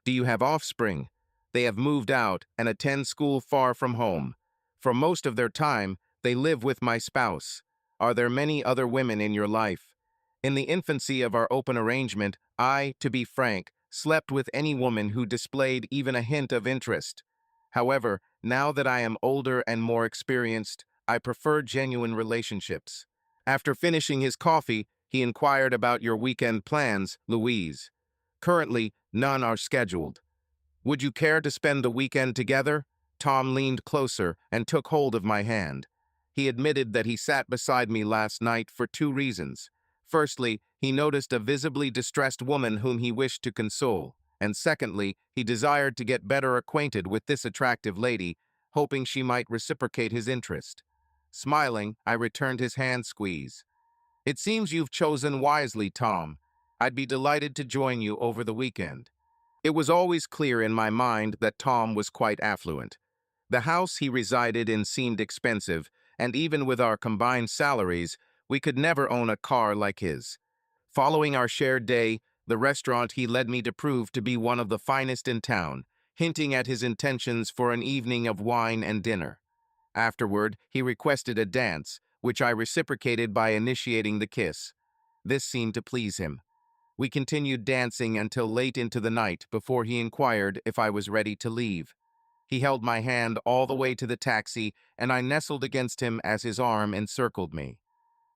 Do you have offspring? They have moved out and attend school far from home. For most of their time, they live with my spouse. Are there many other women in your life? In the infancy of our open arrangement, I, to be frank, slept with any woman who displayed even a hint of interest. However, now that I am older and more experienced, I prefer genuine relationships. After finishing his coffee, he inquired about your weekend plans, Louise. Currently, none are scheduled. Would you care to spend the weekend together? Tom leaned closer and took hold of my hand. He admitted that he sat beside me last night for two reasons. Firstly, he noticed a visibly distressed woman whom he wished to console, and secondly, he desired to get better acquainted with this attractive lady, hoping she might reciprocate his interest. Smiling, I returned his hand squeeze. It seems you've chosen wisely, Tom. I'd be delighted to join you over the weekend. It was always clear in my mind that Tom was quite affluent. The house he resided in seemed expensive, and even with our combined salaries, we could never own a car like his. Following our shared day, the restaurant he led me to proved to be one of the finest in town, hinting at his intentions for an evening of wine and dinner. Afterward, he requested a dance, which I reciprocated by initiating the kiss. This seemed to please him. We continued dancing until late into the night before he inquired if I was ready to leave. He held my hand all the way to the taxi, and I nestled against him as his arm encircled me.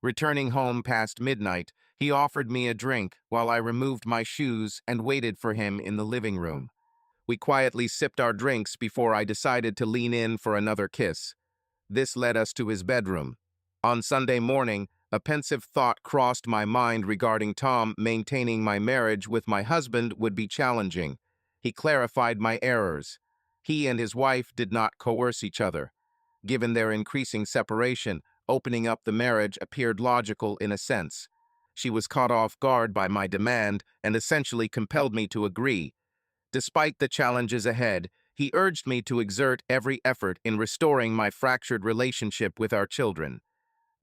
Returning home past midnight, he offered me a drink while I removed my shoes and waited for him in the living room. We quietly sipped our drinks before I decided to lean in for another kiss. This led us to his bedroom. On Sunday morning, a pensive thought crossed my mind regarding Tom. Maintaining my marriage with my husband would be challenging. He clarified my errors. He and his wife did not coerce each other. Given their increasing separation, opening up the marriage appeared logical in a sense. She was caught off guard by my demand and essentially compelled me to agree. Despite the challenges ahead, he urged me to exert every effort in restoring my fractured relationship with our children.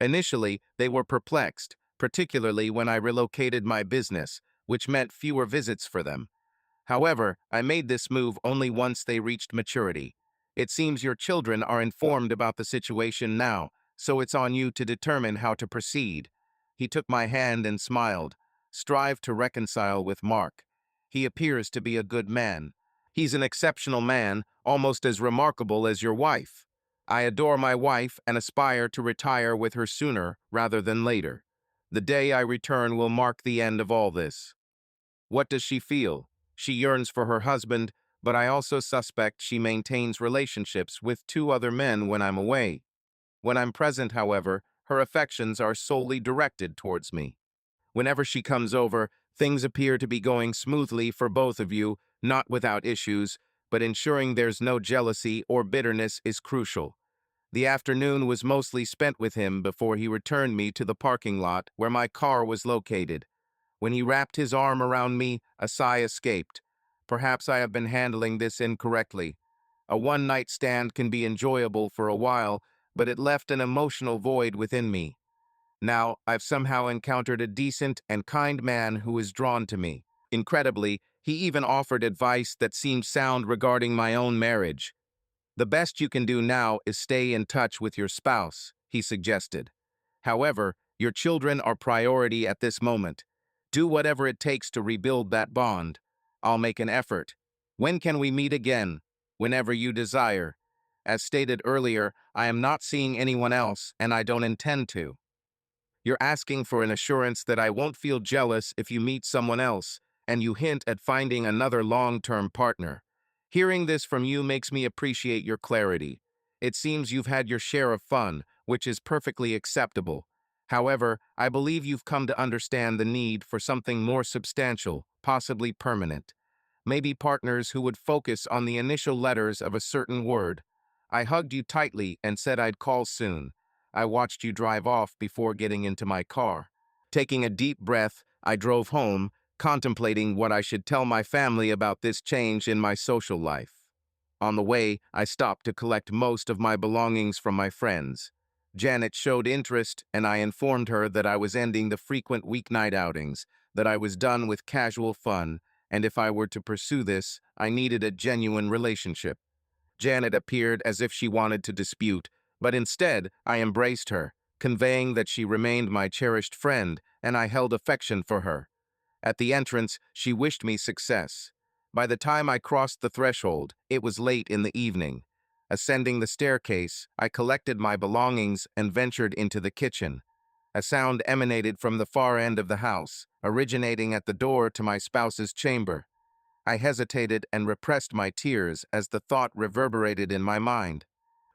Initially, they were perplexed, particularly when I relocated my business, which meant fewer visits for them. However, I made this move only once they reached maturity. It seems your children are informed about the situation now, so it's on you to determine how to proceed. He took my hand and smiled. Strive to reconcile with Mark. He appears to be a good man. He's an exceptional man, almost as remarkable as your wife. I adore my wife and aspire to retire with her sooner rather than later. The day I return will mark the end of all this. What does she feel? She yearns for her husband, but I also suspect she maintains relationships with two other men when I'm away. When I'm present, however, her affections are solely directed towards me. Whenever she comes over, things appear to be going smoothly for both of you, not without issues, but ensuring there's no jealousy or bitterness is crucial. The afternoon was mostly spent with him before he returned me to the parking lot where my car was located. When he wrapped his arm around me, a sigh escaped. Perhaps I have been handling this incorrectly. A one-night stand can be enjoyable for a while, but it left an emotional void within me. Now, I've somehow encountered a decent and kind man who is drawn to me. Incredibly, he even offered advice that seemed sound regarding my own marriage. The best you can do now is stay in touch with your spouse, he suggested. However, your children are priority at this moment. Do whatever it takes to rebuild that bond. I'll make an effort. When can we meet again? Whenever you desire. As stated earlier, I am not seeing anyone else, and I don't intend to. You're asking for an assurance that I won't feel jealous if you meet someone else, and you hint at finding another long-term partner. Hearing this from you makes me appreciate your clarity. It seems you've had your share of fun, which is perfectly acceptable. However, I believe you've come to understand the need for something more substantial, possibly permanent. Maybe partners who would focus on the initial letters of a certain word. I hugged you tightly and said I'd call soon. I watched you drive off before getting into my car. Taking a deep breath, I drove home, contemplating what I should tell my family about this change in my social life. On the way, I stopped to collect most of my belongings from my friends. Janet showed interest, and I informed her that I was ending the frequent weeknight outings, that I was done with casual fun, and if I were to pursue this, I needed a genuine relationship. Janet appeared as if she wanted to dispute, but instead I embraced her, conveying that she remained my cherished friend and I held affection for her. At the entrance, she wished me success. By the time I crossed the threshold, it was late in the evening. Ascending the staircase, I collected my belongings and ventured into the kitchen. A sound emanated from the far end of the house, originating at the door to my spouse's chamber. I hesitated and repressed my tears as the thought reverberated in my mind.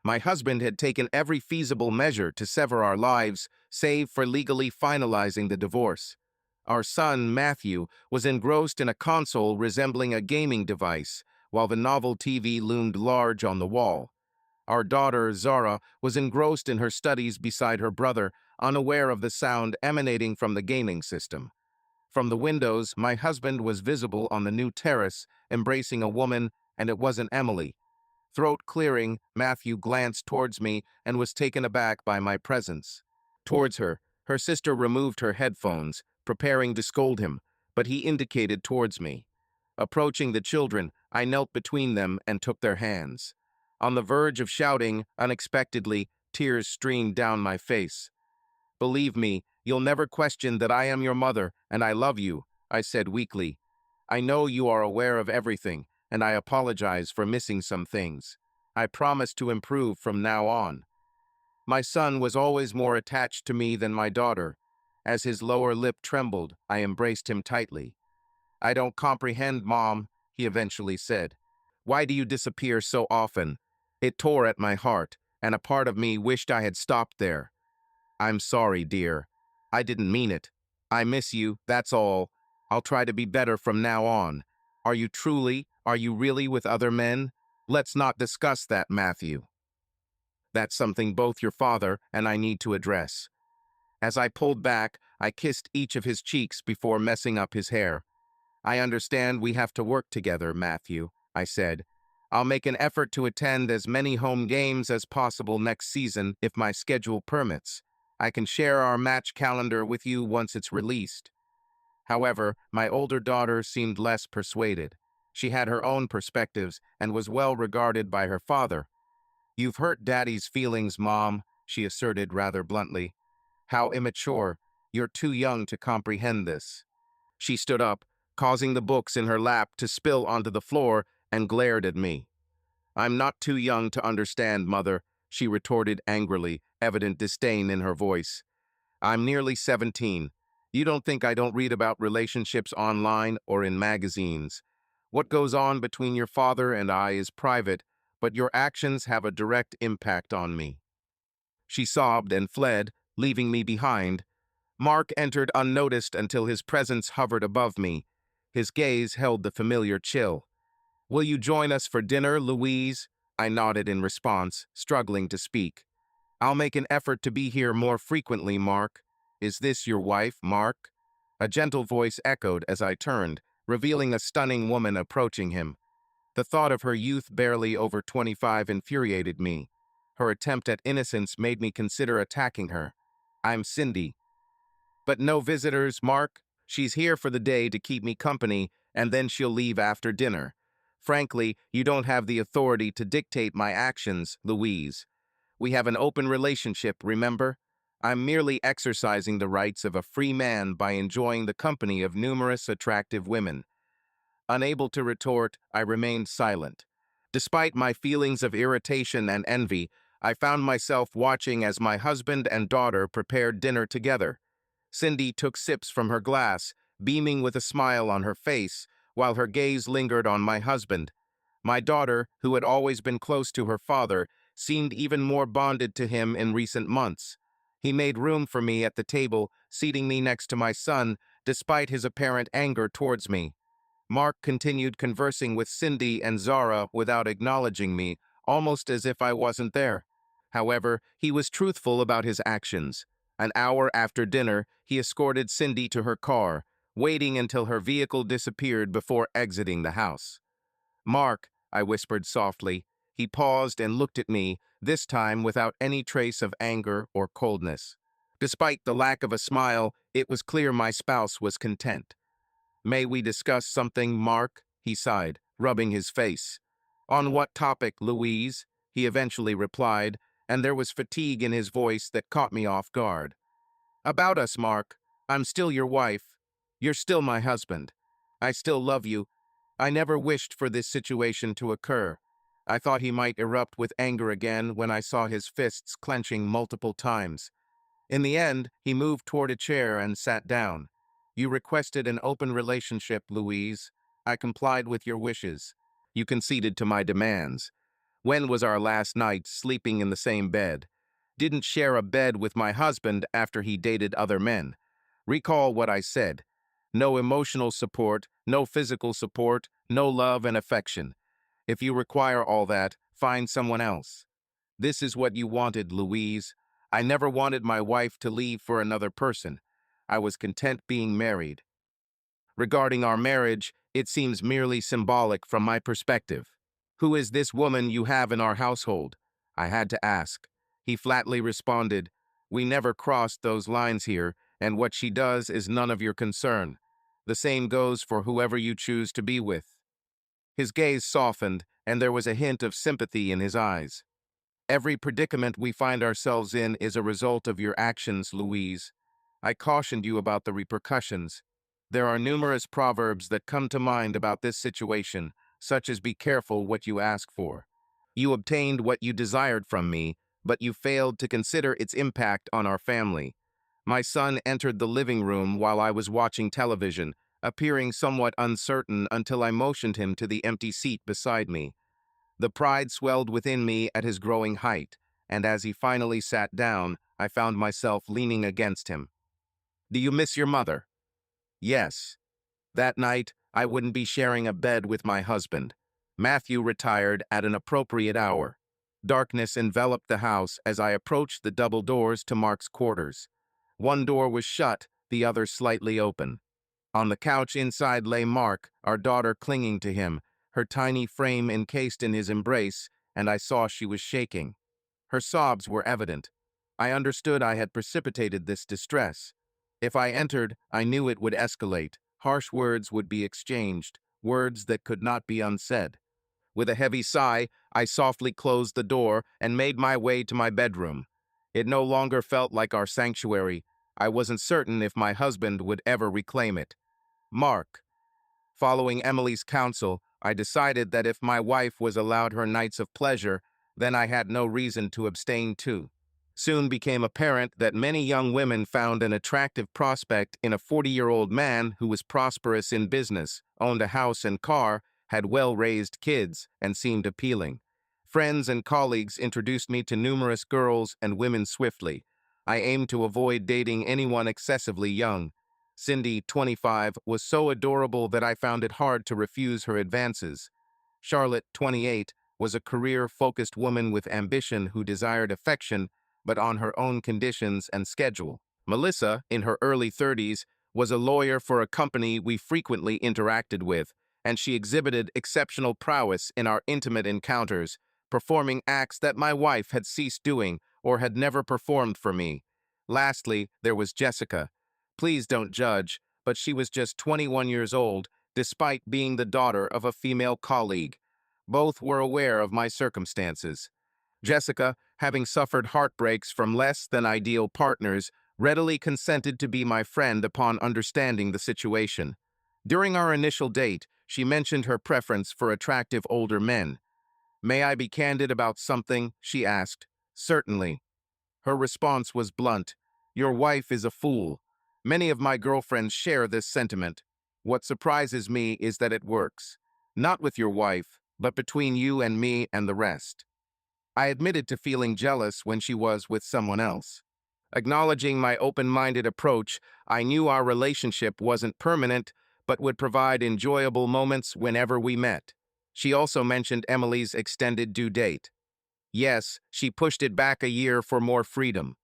My husband had taken every feasible measure to sever our lives, save for legally finalizing the divorce. Our son, Matthew, was engrossed in a console resembling a gaming device, while the novel TV loomed large on the wall. Our daughter, Zara, was engrossed in her studies beside her brother, unaware of the sound emanating from the gaming system. From the windows, my husband was visible on the new terrace, embracing a woman, and it wasn't Emily. Throat clearing, Matthew glanced towards me and was taken aback by my presence. Towards her, her sister removed her headphones, preparing to scold him, but he indicated towards me. Approaching the children, I knelt between them and took their hands. On the verge of shouting, unexpectedly, tears streamed down my face. "Believe me, you'll never question that I am your mother, and I love you," I said weakly. "I know you are aware of everything, and I apologize for missing some things. I promise to improve from now on." My son was always more attached to me than my daughter. As his lower lip trembled, I embraced him tightly. "I don't comprehend, Mom," he eventually said. "Why do you disappear so often?" It tore at my heart, and a part of me wished I had stopped there. "I'm sorry, dear. I didn't mean it. I miss you, that's all. I'll try to be better from now on. Are you really with other men? Let's not discuss that, Matthew. That's something both your father and I need to address." As I pulled back, I kissed each of his cheeks before messing up his hair. "I understand we have to work together, Matthew," I said. "I'll make an effort to attend as many home games as possible next season if my schedule permits. I can share our match calendar with you once it's released." However, my older daughter seemed less persuaded. She had her own perspectives and was well regarded by her father. "You've hurt Daddy's feelings, Mom," she asserted rather bluntly. "How immature. You're too young to comprehend this." She stood up, causing the books in her lap to spill onto the floor, and glared at me. "I'm not too young to understand, Mother," she retorted angrily, evident disdain in her voice. "I'm nearly 17. You don't think I don't read about relationships online or in magazines. What goes on between your father and I is private, but your actions have a direct impact on me." She sobbed and fled, leaving me behind. Mark entered unnoticed until his presence hovered above me. His gaze held the familiar chill. "Will you join us for dinner, Louise?" I nodded in response, struggling to speak. "I'll make an effort to be here more frequently, Mark." "Is this your wife, Mark?" A gentle voice echoed as I turned, revealing a stunning woman approaching him. The thought of her youth barely over 25 infuriated me. Her attempt at innocence made me consider attacking her. "I'm Cindy." "But no visitors, Mark. She's here for the day to keep me company, and then she'll leave after dinner. Frankly, you don't have the authority to dictate my actions, Louise. We have an open relationship, remember? I'm merely exercising the rights of a free man by enjoying the company of numerous attractive women." Unable to retort, I remained silent. Despite my feelings of irritation and envy, I found myself watching as my husband and daughter prepared dinner together. Cindy took sips from her glass, beaming with a smile on her face, while her gaze lingered on my husband. My daughter, who had always been close to her father, seemed even more bonded to him in recent months. He made room for me at the table, seating me next to my son, despite his apparent anger towards me. Mark continued conversing with Cindy and Zara without acknowledging me, almost as if I wasn't there. However, he was truthful about his actions. An hour after dinner, he escorted Cindy to her car, waiting until her vehicle disappeared before exiting the house. "Mark," I whispered softly. He paused and looked at me, this time without any trace of anger or coldness. Despite the lack of a smile, it was clear my spouse was content. "May we discuss something, Mark?" he sighed, rubbing his face. "On what topic, Louise?" he eventually replied, and there was fatigue in his voice that caught me off guard. "About us, Mark. I'm still your wife. You're still my husband. I still love you. I never wished for this situation to occur. I thought he might erupt with anger again when I saw his fists clenching multiple times. In the end, he moved toward a chair and sat down. You requested an open relationship, Louise. I complied with your wishes. You conceded to my demands. When was our last night sleeping in the same bed? Didn't share a bed with my husband after he dated other men. Recall what I said. No emotional support, no physical support, no love and affection. If you require all that, find someone else. This is what you wanted, Louise. I never wanted my wife to leave for another person. I was content being married. Regarding our marriage, it seems merely symbolic from my perspective. Who is this woman you have in our household? I had to ask. He flatly responded, We never crossed those lines here, and what she does is none of your concern. The same goes for whoever you choose to be with. His gaze softened, and there was a hint of sympathy in his eyes. Every predicament we find ourselves in is a result of your actions, Louise. I cautioned you about the repercussions. There are numerous proverbs that come to mind about this situation, such as be careful what you ask for. You obtained what you desired from me, but you failed to consider its impact on our family. My son entered the living room while I was watching television, appearing somewhat uncertain until I motioned him to the empty seat beside me. The pride swelled within me at his growing height, and as he finally sat down, I found myself leaning against him. Do you miss your mother? Yes. That night, I wouldn't be sharing a bed with my husband. Matthew retired at an appropriate hour. Darkness enveloped the house as I approached the double doors to Mark's quarters. One door was shut, the other slightly open. On the couch inside lay Mark, our daughter clinging to him, her tiny frame encased in his embrace, and I saw she was shaking. Her sobs were evident. I understood I had precipitated this distress. If I entered, I knew it would escalate. Harsh words would be exchanged, words that could not be unsaid. With a heavy sigh, I softly closed the door and made my way to my bedroom. It no longer felt like our sanctuary. I wasn't certain if my husband would ever reclaim it. Mark. Following Emily's counsel, I decided that if my wife was allowed her nights of pleasure, then I had no reason to abstain too. Soon became apparent that many young women found an attractive prospect in a 40-year-old man who was prosperous in business, owned a house and car, had well-raised kids, and seemed appealing. Friends and colleagues introduced me to numerous girls and women swiftly. I aimed to avoid dating anyone excessively young. Cindy, 25, was so adorable that I found it hard to refuse her advances. Charlotte, 28, was a career-focused woman with ambition who desired affection, but on her own conditions and schedule. Melissa, in her early 30s, was a lawyer for a company we frequently interacted with, and she exhibited exceptional prowess in our intimate encounters, performing acts that my wife had ceased doing or had never performed for me. Lastly, there was Jessica. Please don't judge, but she was just 21 years old, despite being the daughter of a female colleague. Both were aware of my circumstances. Jessica, having suffered heartbreaks from less than ideal partners, readily consented to be my friend upon understanding the situation. During our initial date, she mentioned her preference for attractive older men. May I be candid about something? She asked. Certainly. Her response was blunt. Your wife is a fool. Many of my girlfriends share this sentiment. What surprises me is that it works. Not with your wife, but between you and me and the rest. I admitted to feeling jealous when she was with someone else. Acknowledging my open-minded approach, I knew our relationship wasn't permanent, but would provide enjoyable moments whenever we met. She also mentioned Emily's extended due date. Yes, she pushed it back a year for more freedom.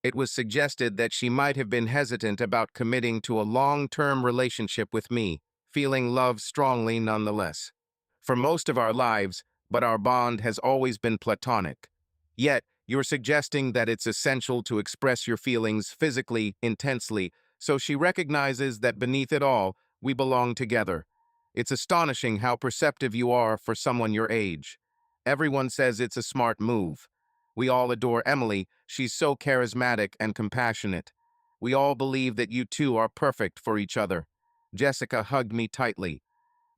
It was suggested that she might have been hesitant about committing to a long-term relationship with me, feeling love strongly nonetheless. For most of our lives, but our bond has always been platonic. Yet, you're suggesting that it's essential to express your feelings physically, intensely, so she recognizes that beneath it all, we belong together. It's astonishing how perceptive you are for someone your age. Everyone says it's a smart move. We all adore Emily. She's so charismatic and compassionate. We all believe that you two are perfect for each other. Jessica hugged me tightly.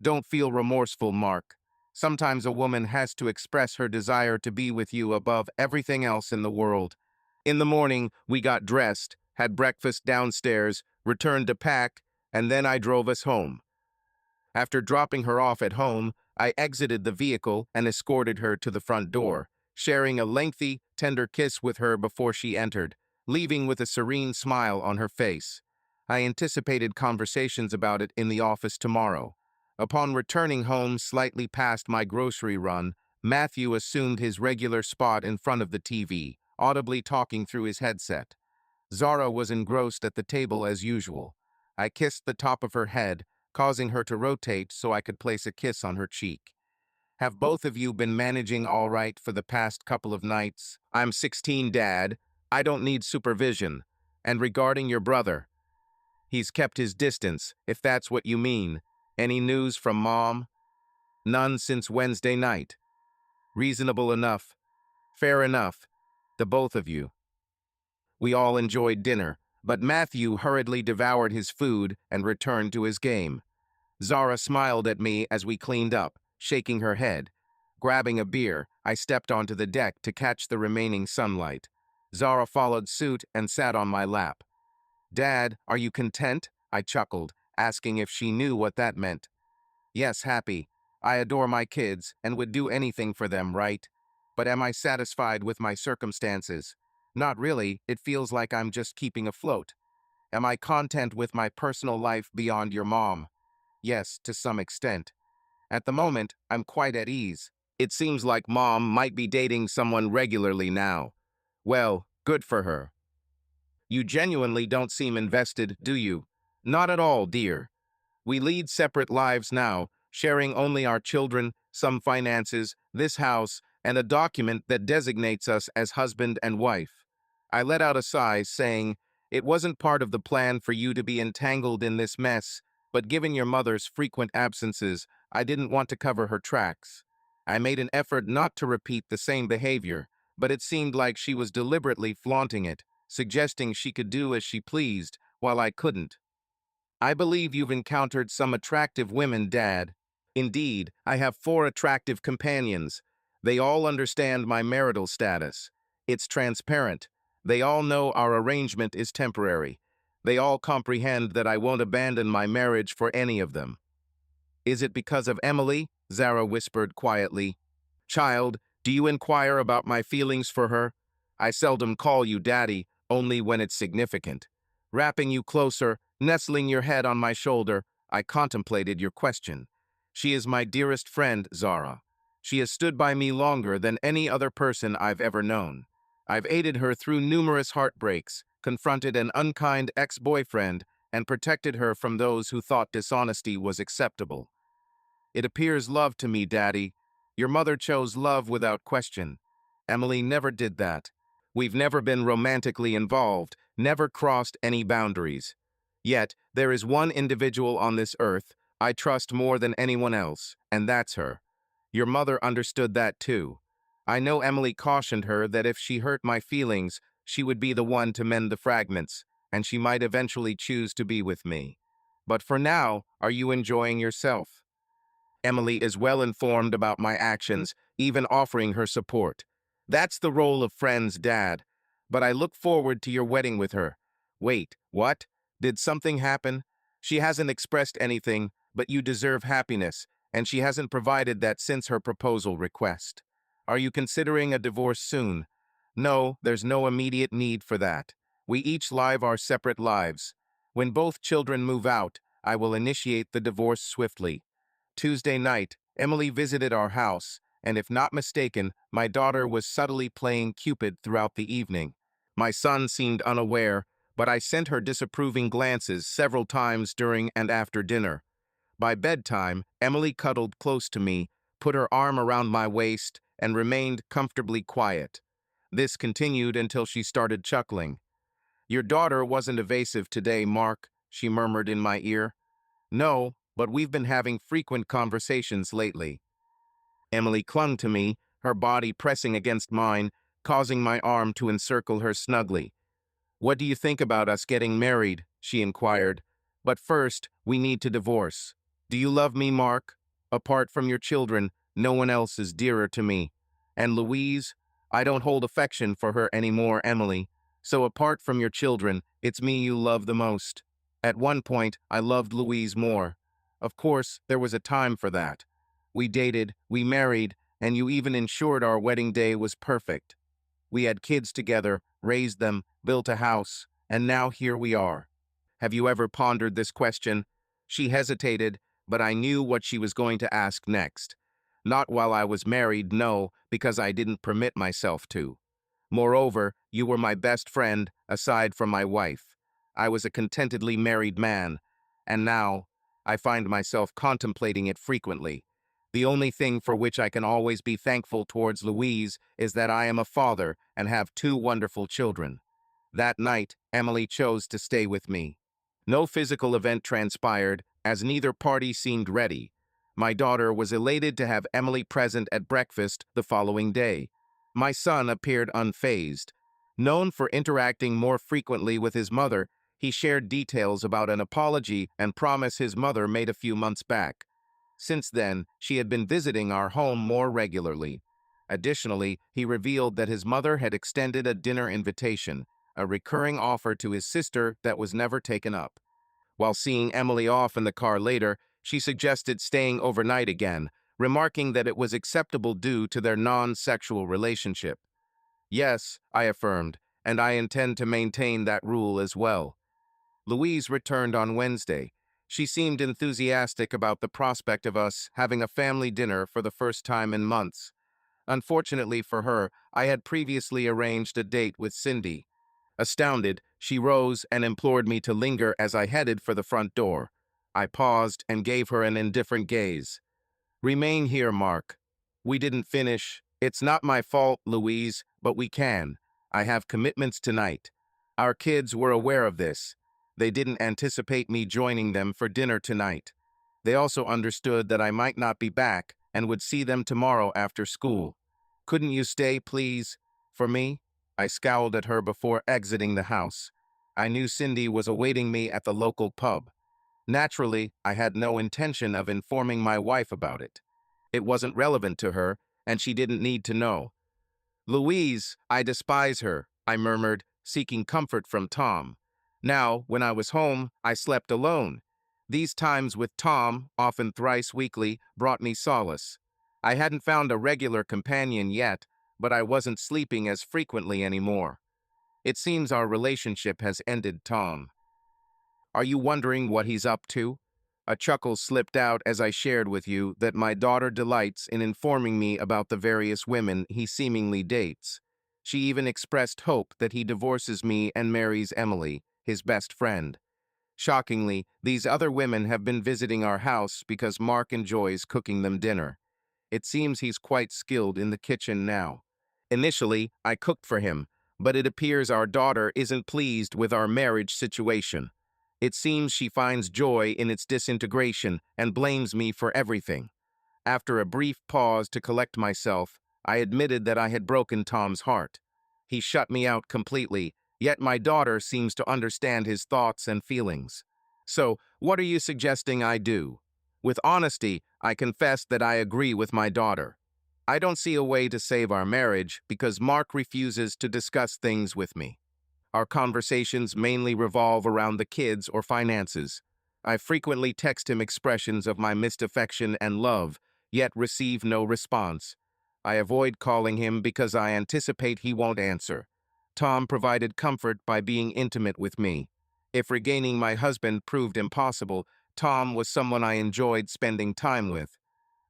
Don't feel remorseful, Mark. Sometimes a woman has to express her desire to be with you above everything else in the world. In the morning, we got dressed, had breakfast downstairs, returned to pack, and then I drove us home. After dropping her off at home, I exited the vehicle and escorted her to the front door, sharing a lengthy, tender kiss with her before she entered, leaving with a serene smile on her face. I anticipated conversations about it in the office tomorrow. Upon returning home slightly past my grocery run, Matthew assumed his regular spot in front of the TV, audibly talking through his headset. Zara was engrossed at the table as usual. I kissed the top of her head, causing her to rotate so I could place a kiss on her cheek. Have both of you been managing all right for the past couple of nights? I'm 16, Dad. I don't need supervision. And regarding your brother, he's kept his distance, if that's what you mean. Any news from Mom? None since Wednesday night. Reasonable enough. Fair enough. The both of you. We all enjoyed dinner, but Matthew hurriedly devoured his food and returned to his game. Zara smiled at me as we cleaned up, shaking her head. Grabbing a beer, I stepped onto the deck to catch the remaining sunlight. Zara followed suit and sat on my lap. Dad, are you content? I chuckled, asking if she knew what that meant. Yes, happy. I adore my kids and would do anything for them, right? But am I satisfied with my circumstances? Not really. It feels like I'm just keeping afloat. Am I content with my personal life beyond your mom? Yes, to some extent. At the moment, I'm quite at ease. It seems like Mom might be dating someone regularly now. Well, good for her. You genuinely don't seem invested, do you? Not at all, dear. We lead separate lives now, sharing only our children, some finances, this house, and a document that designates us as husband and wife. I let out a sigh, saying, it wasn't part of the plan for you to be entangled in this mess, but given your mother's frequent absences, I didn't want to cover her tracks. I made an effort not to repeat the same behavior, but it seemed like she was deliberately flaunting it, suggesting she could do as she pleased, while I couldn't. I believe you've encountered some attractive women, Dad. Indeed, I have 4 attractive companions. They all understand my marital status. It's transparent. They all know our arrangement is temporary. They all comprehend that I won't abandon my marriage for any of them. Is it because of Emily? Zara whispered quietly. Child, do you inquire about my feelings for her? I seldom call you Daddy, only when it's significant. Wrapping you closer, nestling your head on my shoulder, I contemplated your question. She is my dearest friend, Zara. She has stood by me longer than any other person I've ever known. I've aided her through numerous heartbreaks, confronted an unkind ex-boyfriend, and protected her from those who thought dishonesty was acceptable. It appears love to me, Daddy. Your mother chose love without question. Emily never did that. We've never been romantically involved, never crossed any boundaries. Yet, there is one individual on this earth I trust more than anyone else, and that's her. Your mother understood that too. I know Emily cautioned her that if she hurt my feelings, she would be the one to mend the fragments, and she might eventually choose to be with me. But for now, are you enjoying yourself? Emily is well informed about my actions, even offering her support. That's the role of friends, Dad. But I look forward to your wedding with her. Wait, what? Did something happen? She hasn't expressed anything, but you deserve happiness, and she hasn't provided that since her proposal request. Are you considering a divorce soon? No, there's no immediate need for that. We each live our separate lives. When both children move out, I will initiate the divorce swiftly. Tuesday night, Emily visited our house, and if not mistaken, my daughter was subtly playing Cupid throughout the evening. My son seemed unaware, but I sent her disapproving glances several times during and after dinner. By bedtime, Emily cuddled close to me, put her arm around my waist, and remained comfortably quiet. This continued until she started chuckling. "Your daughter wasn't evasive today, Mark," she murmured in my ear. "No, but we've been having frequent conversations lately." Emily clung to me, her body pressing against mine, causing my arm to encircle her snugly. "What do you think about us getting married?" she inquired. "But first, we need to divorce. Do you love me, Mark? Apart from your children, no one else is dearer to me. And Louise? I don't hold affection for her anymore, Emily. So apart from your children, it's me you love the most." At one point, I loved Louise more. Of course, there was a time for that. We dated, we married, and you even ensured our wedding day was perfect. We had kids together, raised them, built a house, and now here we are. Have you ever pondered this question? She hesitated, but I knew what she was going to ask next. Not while I was married, no, because I didn't permit myself to. Moreover, you were my best friend, aside from my wife. I was a contentedly married man, and now I find myself contemplating it frequently. The only thing for which I can always be thankful towards Louise is that I am a father and have two wonderful children. That night, Emily chose to stay with me. No physical event transpired, as neither party seemed ready. My daughter was elated to have Emily present at breakfast the following day. My son appeared unfazed. Known for interacting more frequently with his mother, he shared details about an apology and promise his mother made a few months back. Since then, she had been visiting our home more regularly. Additionally, he revealed that his mother had extended a dinner invitation, a recurring offer to his sister that was never taken up. While seeing Emily off in the car later, she suggested staying overnight again, remarking that it was acceptable due to their non-sexual relationship. "Yes," I affirmed, "and I intend to maintain that rule as well." Louise returned on Wednesday. She seemed enthusiastic about the prospect of us having a family dinner for the first time in months. Unfortunately for her, I had previously arranged a date with Cindy. Astounded, she rose and implored me to linger as I headed for the front door. I paused and gave her an indifferent gaze. "Remain here, Mark. We didn't finish. It's not my fault, Louise, but we can. I have commitments tonight." Our kids were aware of this. They didn't anticipate me joining them for dinner tonight. They also understood that I might not be back and would see them tomorrow after school. "Couldn't you stay, please, for me?" I scowled at her before exiting the house. I knew Cindy was awaiting me at the local pub. Naturally, I had no intention of informing my wife about it. It wasn't relevant to her, and she didn't need to know. "Louise, I despise her," I murmured, seeking comfort from Tom. Now, when I was home, I slept alone. These times with Tom, often thrice weekly, brought me solace. I hadn't found a regular companion yet, but I wasn't sleeping as frequently anymore. "It seems our relationship has ended, Tom. Are you wondering what he's up to?" A chuckle slipped out as I shared with you that my daughter delights in informing me about the various women he seemingly dates. She even expressed hope that he divorces me and marries Emily, his best friend. Shockingly, these other women have been visiting our house because Mark enjoys cooking them dinner. It seems he's quite skilled in the kitchen now. Initially, I cooked for him, but it appears our daughter isn't pleased with our marriage situation. It seems she finds joy in its disintegration and blames me for everything. After a brief pause to collect myself, I admitted that I had broken Tom's heart. He shut me out completely, yet my daughter seems to understand his thoughts and feelings. "So, what are you suggesting I do?" With honesty, I confessed that I agree with my daughter. I don't see a way to save our marriage because Mark refuses to discuss things with me. Our conversations mainly revolve around the kids or finances. I frequently text him expressions of my missed affection and love, yet receive no response. I avoid calling him because I anticipate he won't answer. Tom provided comfort by being intimate with me. If regaining my husband proved impossible, Tom was someone I enjoyed spending time with.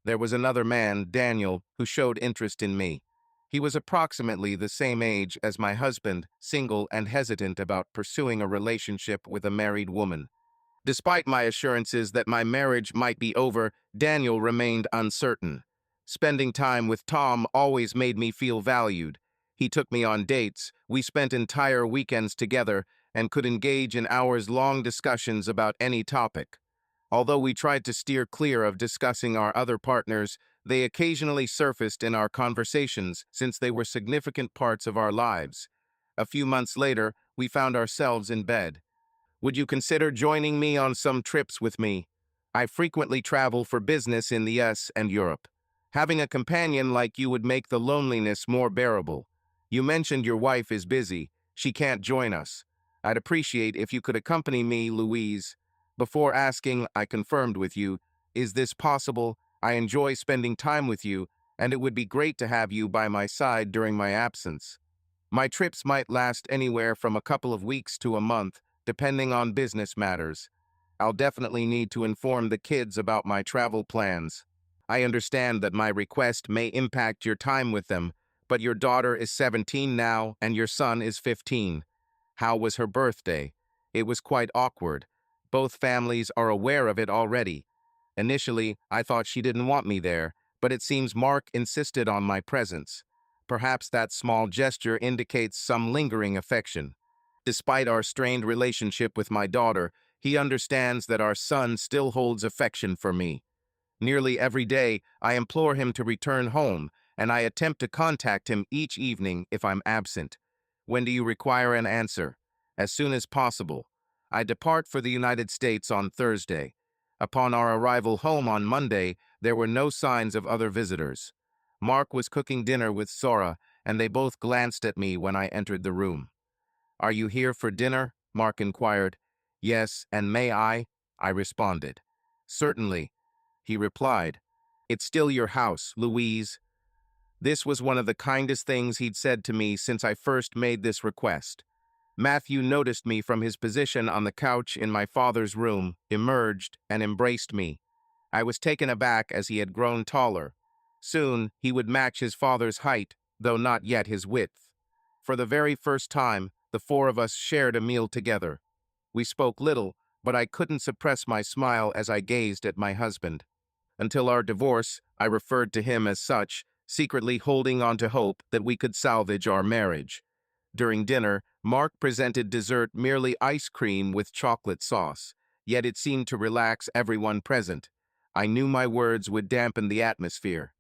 There was another man, Daniel, who showed interest in me. He was approximately the same age as my husband, single and hesitant about pursuing a relationship with a married woman. Despite my assurances that my marriage might be over, Daniel remained uncertain. Spending time with Tom always made me feel valued. He took me on dates, we spent entire weekends together, and could engage in hours-long discussions about any topic. Although we tried to steer clear of discussing our other partners, they occasionally surfaced in our conversations since they were significant parts of our lives. A few months later, we found ourselves in bed. Would you consider joining me on some trips with me? I frequently travel for business in the US and Europe. Having a companion like you would make the loneliness more bearable. You mentioned your wife is busy. She can't join us. I'd appreciate if you could accompany me, Louise. Before asking, I confirmed with you, is this possible? I enjoy spending time with you, and it would be great to have you by my side during my absence. My trips might last anywhere from a couple of weeks to a month, depending on business matters. I'll definitely need to inform the kids about my travel plans. I understand that my request may impact your time with them, but your daughter is 17 now and your son is 15. How was her birthday? It was quite awkward. Both families are aware of it already. Initially, I thought she didn't want me there, but it seems Mark insisted on my presence. Perhaps that small gesture indicates some lingering affection. Despite our strained relationship with my daughter, he understands that our son still holds affection for me. Nearly every day, I implore him to return home, and I attempt to contact him each evening if I'm absent. When do you require an answer? As soon as possible. I depart for the United States on Thursday. Upon our arrival home on Monday, there were no signs of other visitors. Mark was cooking dinner with Sora, and they both glanced at me when I entered the room. Are you here for dinner? Mark inquired. Yes, and may I? I responded. Certainly. He replied. It's still your house, Louise. This was one of the kindest things he'd said to me since I first made this request. Matthew noticed me from his position on the couch in my father's room, emerged, and embraced me. I was taken aback as he had grown taller. Soon, he would match his father's height, though not yet his width. For the very first time, the four of us shared a meal together. We spoke little, but I couldn't suppress my smile as I gazed at my husband. Until our divorce, I referred to him as such, secretly holding on to hope that we could salvage our marriage. During dinner, Mark presented dessert merely ice cream with chocolate sauce, yet it seemed to relax everyone present. I knew my words would dampen the atmosphere.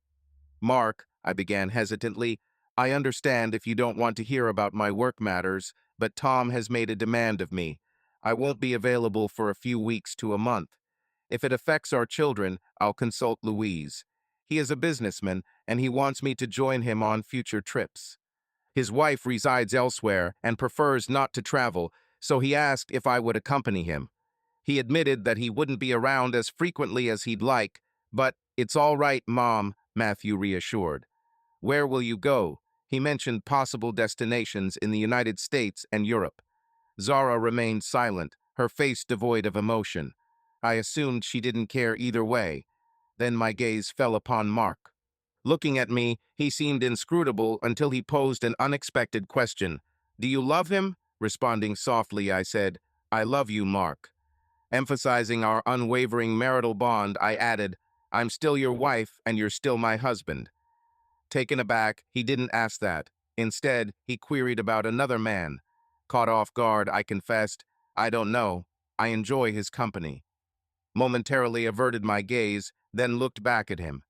Mark, I began hesitantly, I understand if you don't want to hear about my work matters, but Tom has made a demand of me. I won't be available for a few weeks to a month. If it affects our children, I'll consult Louise. He is a businessman, and he wants me to join him on future trips. His wife resides elsewhere and prefers not to travel, so he asked if I would accompany him. He admitted that he wouldn't be around as frequently as he'd like, but it's all right, Mom, Matthew reassured. Where will you go? He mentioned possible destinations in the United States and Europe. Zara remained silent, her face devoid of emotion. I assumed she didn't care either way. Then my gaze fell upon Mark. Looking at me, he seemed inscrutable until he posed an unexpected question. Do you love him? Responding softly, I said, I love you, Mark. Emphasizing our unwavering marital bond, I added, I'm still your wife and you're still my husband. Taken aback, he didn't ask that. Instead, he queried about another man. Caught off guard, I confessed, I don't know. I enjoy his company. Momentarily averted my gaze, then looked back at him.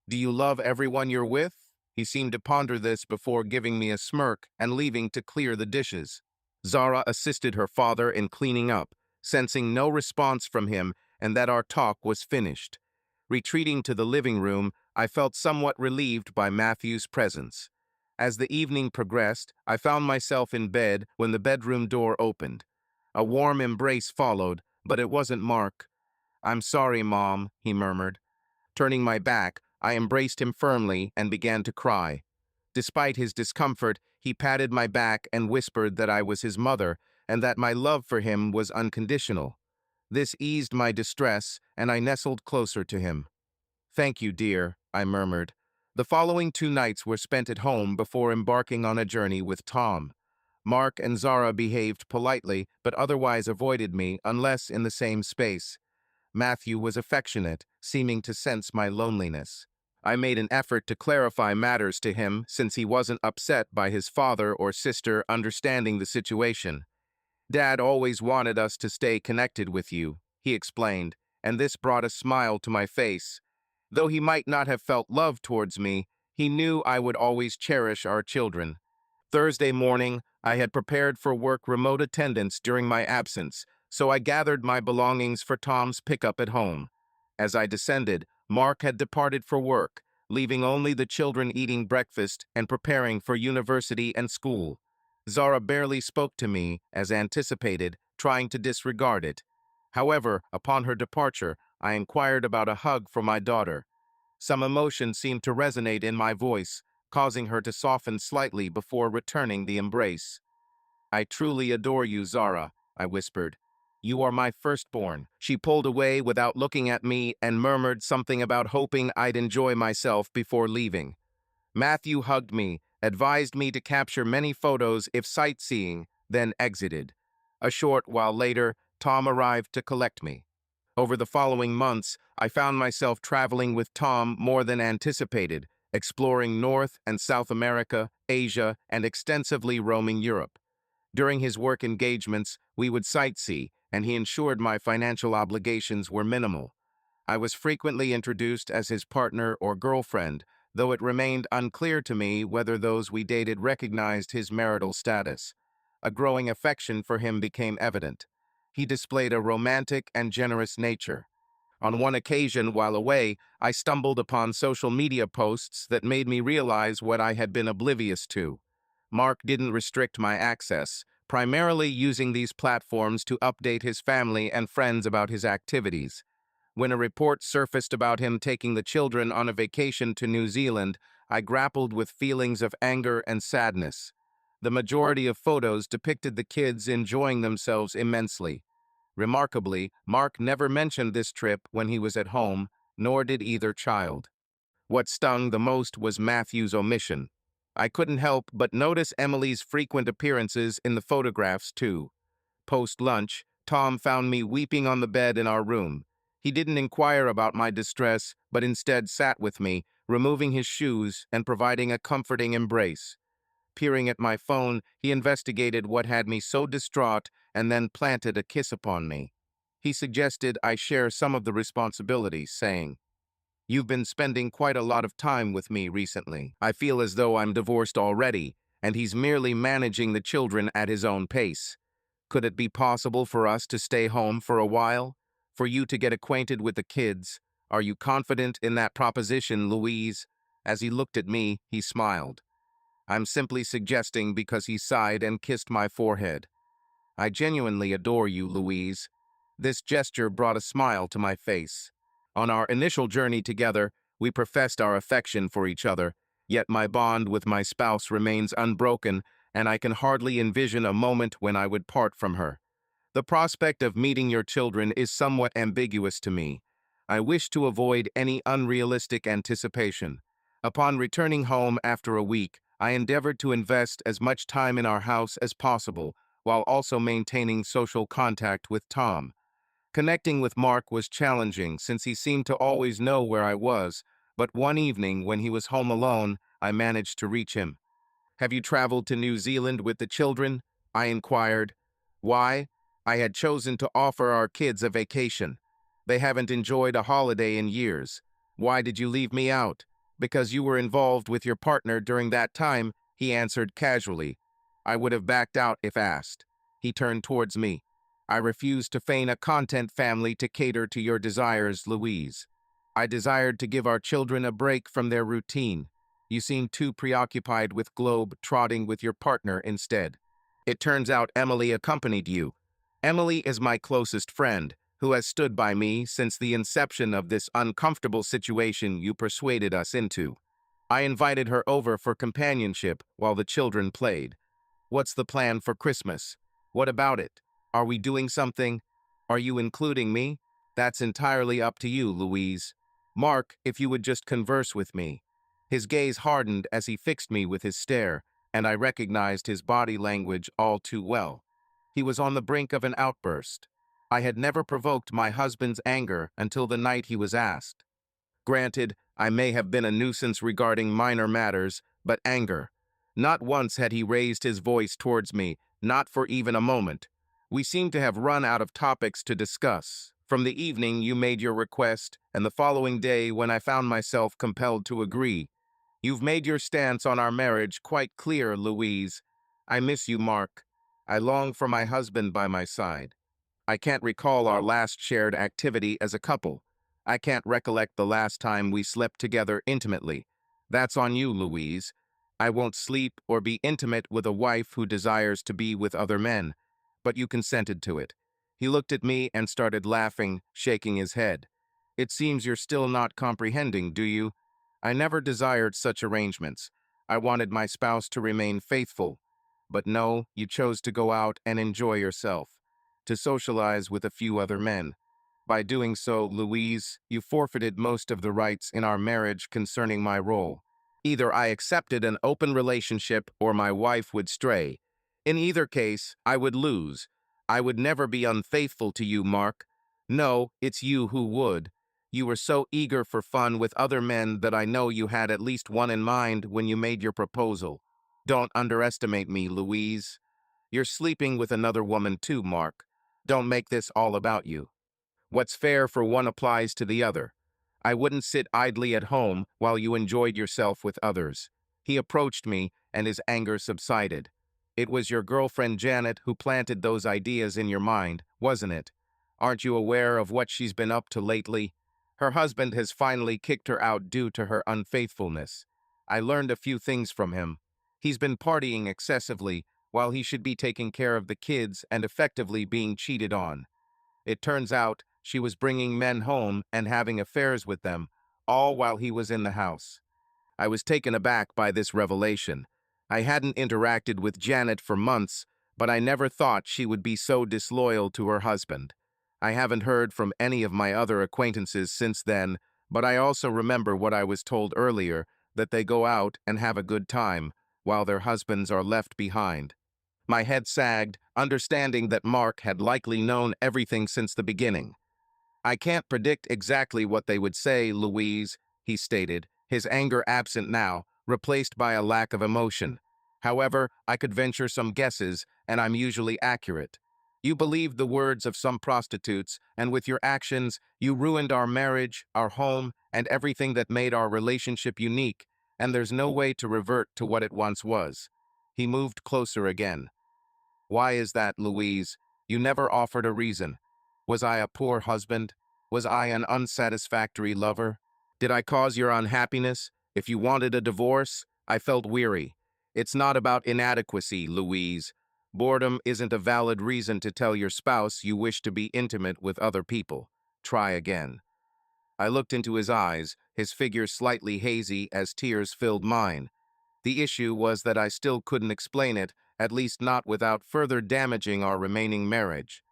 Do you love everyone you're with? He seemed to ponder this before giving me a smirk and leaving to clear the dishes. Zara assisted her father in cleaning up, sensing no response from him and that our talk was finished. Retreating to the living room, I felt somewhat relieved by Matthew's presence. As the evening progressed, I found myself in bed when the bedroom door opened. A warm embrace followed, but it wasn't Mark. I'm sorry, Mom, he murmured. Turning my back, I embraced him firmly and began to cry. Despite his discomfort, he patted my back and whispered that I was his mother and that my love for him was unconditional. This eased my distress, and I nestled closer to him. Thank you, dear, I murmured. The following 2 nights were spent at home before embarking on a journey with Tom. Mark and Zara behaved politely, but otherwise avoided me unless in the same space. Matthew was affectionate, seeming to sense my loneliness. I made an effort to clarify matters to him since he wasn't upset by his father or sister understanding the situation. Dad always wanted us to stay connected with you, he explained, and this brought a smile to my face. Though he might not have felt love towards me, he knew I would always cherish our children. Thursday morning, I had prepared for work remote attendance during my absence, so I gathered my belongings for Tom's pickup at home. As I descended, Mark had departed for work, leaving only the children eating breakfast and preparing for university and school. Zara barely spoke to me, as anticipated, trying to disregard it. However, upon her departure, I inquired about a hug for my daughter. Some emotion seemed to resonate in my voice, causing her to soften slightly before returning the embrace. I truly adore you, Zara, I whispered. You are my firstborn. She pulled away without looking at me and murmured something about hoping I'd enjoy myself before leaving. Matthew hugged me, advised me to capture many photos if sightseeing, then exited. A short while later, Tom arrived to collect me. Over the following months, I found myself traveling with Tom more than anticipated, exploring North and South America, Asia, and extensively roaming Europe. During his work engagements, we would sightsee, and he ensured my financial obligations were minimal. I was frequently introduced as his partner or girlfriend, though it remained unclear to me whether those we dated recognized his marital status. A growing affection for him became evident. He displayed a romantic and generous nature. On one occasion, while away, I stumbled upon social media posts that made me realize what I had been oblivious to. Mark didn't restrict my access, primarily using these platforms to update his family and friends about his activities. When a report surfaced about him taking the children on a vacation to New Zealand, I grappled with feelings of anger and sadness. The majority of photos depicted the kids enjoying themselves immensely. Remarkably, Mark never mentioned this trip when he was at home, nor did either child. What stung the most was Matthew's omission. I couldn't help but notice Emily's frequent appearances in the photographs, too. Post-lunch, Tom found me weeping on the bed in our room. He didn't inquire about my distress, but instead sat with me, removing his shoes and providing a comforting embrace. Peering at my phone, he investigated what had me so distraught and then planted a kiss upon me. He suggested I share some of the responsibilities, saying, "You've been spending quite a lot of time with me recently. I feel as though I'm divorced already, and he's merely managing the children at his own pace. Could it be possible for us to stay home for a while? For you to get acquainted with the kids? Are you confident in that proposition, Louise?" As he looked at me, he smiled. I'm simply suggesting because he sighed and kissed my forehead. I genuinely adore you, Louise. This gesture brought a smile to my face. On our initial journey together, we professed our affection for each other, yet my bond with my spouse remains unbroken, and I can hardly envision a moment when I would part from her. The prospect of meeting your children is somewhat ambiguous to me. I wish to avoid any unrealistic anticipation. Upon returning home after a week, I endeavored to invest as much time in our house as possible, while also maintaining social contact with Tom. Connecting with Mark was challenging since he seemed to always know where I was, but one evening when he was home alone, I managed to reach him. "Have you traveled to New Zealand with the children?" I inquired. Why? I had chosen to offer our kids a vacation. They haven't enjoyed a holiday in years. Why did you leave me out? Because you were involved with your partner during that time, he answered casually. I would have backed out if asked. He turned towards me. I refused to feign a content family to cater to your desires, Louise. I desired to give our children a break from their routine. You seem too preoccupied with globe trotting with your partner instead. It turns out Emily accompanied you. Emily is my closest friend, who has stood by me since the inception of this uncomfortable situation you persuaded us into. I invited her over for companionship while the children played. What's the plan for Christmas? What about it? Are we doing something? Are you including me? That's entirely up to you, Louise. Mark, if you would just converse with me. His gaze hardened as he fixed me with his stare, and I recognized his body language all too well. He was on the brink of an outburst. I had never provoked my husband's anger until the night he was asked. Granted, I may have been a nuisance regarding minor matters, but anger. Not once had he raised his voice towards me, not for even a moment. We seemed to have run out of topics to discuss. From the evening you made your request, and the following day when I found myself compelled to agree. You've made your stance on our marriage quite clear, Louise. I miss you, Mark. I long for my husband by my side. I can't recall our last shared activity as a couple. I can't recollect the last time we slept together intimately. That's on you, Louise. I won't sleep or be intimate with a wife who desires to be with other men. But you consented to it. He looked at me and started laughing, shaking his head. It seems you're still not comprehending, do you? I never desired such arrangements. I wanted my spouse to remain faithful. But no, you chose to go out and enjoy yourself, to socialize with a few other men. By doing so, Louise, you forfeited most of the rights in our marriage concerning my role. Either I accepted an open relationship or my wife would stray. In either case, I would lose. I would never be unfaithful to you, Mark. No, it's you who would. You were so eager for fun with other men that I know you had at least one in mind when you made your proposal. Don't underestimate me, Louise. You're sleeping with another woman too, Mark. Don't make this all about you. What's fair for one applies to the other. I wouldn't sit idly at home while you enjoyed yourself with others. He approached me, and his anger subsided. It was your girlfriend Janet who planted those ideas in your mind, wasn't it? Aren't you aware of what she's been up to lately? Her husband has finally kicked her out due to her unfaithfulness. I learned a few things from him. He's been partying excessively, while he should be taking care of the kids and effectively being cheated on. It turns out she was bringing men home and having affairs with them, all while he was in the house. I was taken aback by this revelation. I hadn't interacted with Janet for months, but I never thought she would be so disloyal to her husband. I haven't heard from any of my other acquaintances since then, but I also remember what I was told earlier, that they go out and have a good time, while their husbands are left behind. My head sagged, understanding that Mark had likely known everything since the beginning. I can't predict exactly what they would say, Louise, he stated, his anger absent now, replaced by a lack of emotion. However, I could venture some guesses, and I'm usually accurate. You believed the words of some prostitutes, and with your actions, you ruined our marriage, our home, and everything that made our relationship unique, and there's no way to revert to what it once was. He moved closer again. Why is that, Louise? You never offered a reason. Was I a poor husband? Was I an unsatisfactory lover? Did I cause your unhappiness? If you wanted a divorce, I felt weary. It's not about inadequacy, Louise. Boredom isn't a valid reason to tell your spouse you wish to be intimate with other people. Try again. I looked into his eyes, his figure slightly hazy as tears filled mine. The issue was that I still couldn't explain it, at least not without further damaging our remaining marriage.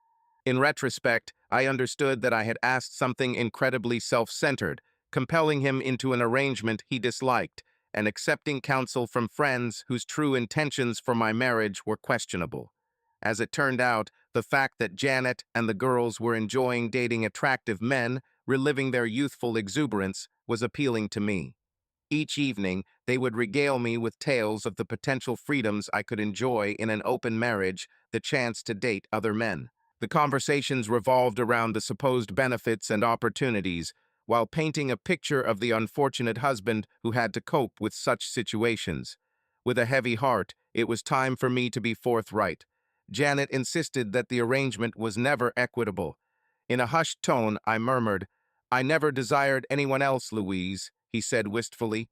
In retrospect, I understood that I had asked something incredibly self-centered, compelling him into an arrangement he disliked, and accepting counsel from friends whose true intentions for my marriage were questionable. As it turned out, the fact that Janet and the girls were enjoying dating attractive men, reliving their youthful exuberance, was appealing to me. Each evening, they would regale me with tales of the potential freedoms I could enjoy in an open marriage, the chance to date other men. The conversations revolved around the supposed benefits and opportunities, while painting a picture of the unfortunate husband who had to cope with such situations. With a heavy heart, it was time for me to be forthright. Janet insisted that the arrangement was never equitable. In a hushed tone, I murmured, "I never desired anyone else, Louise," he said wistfully.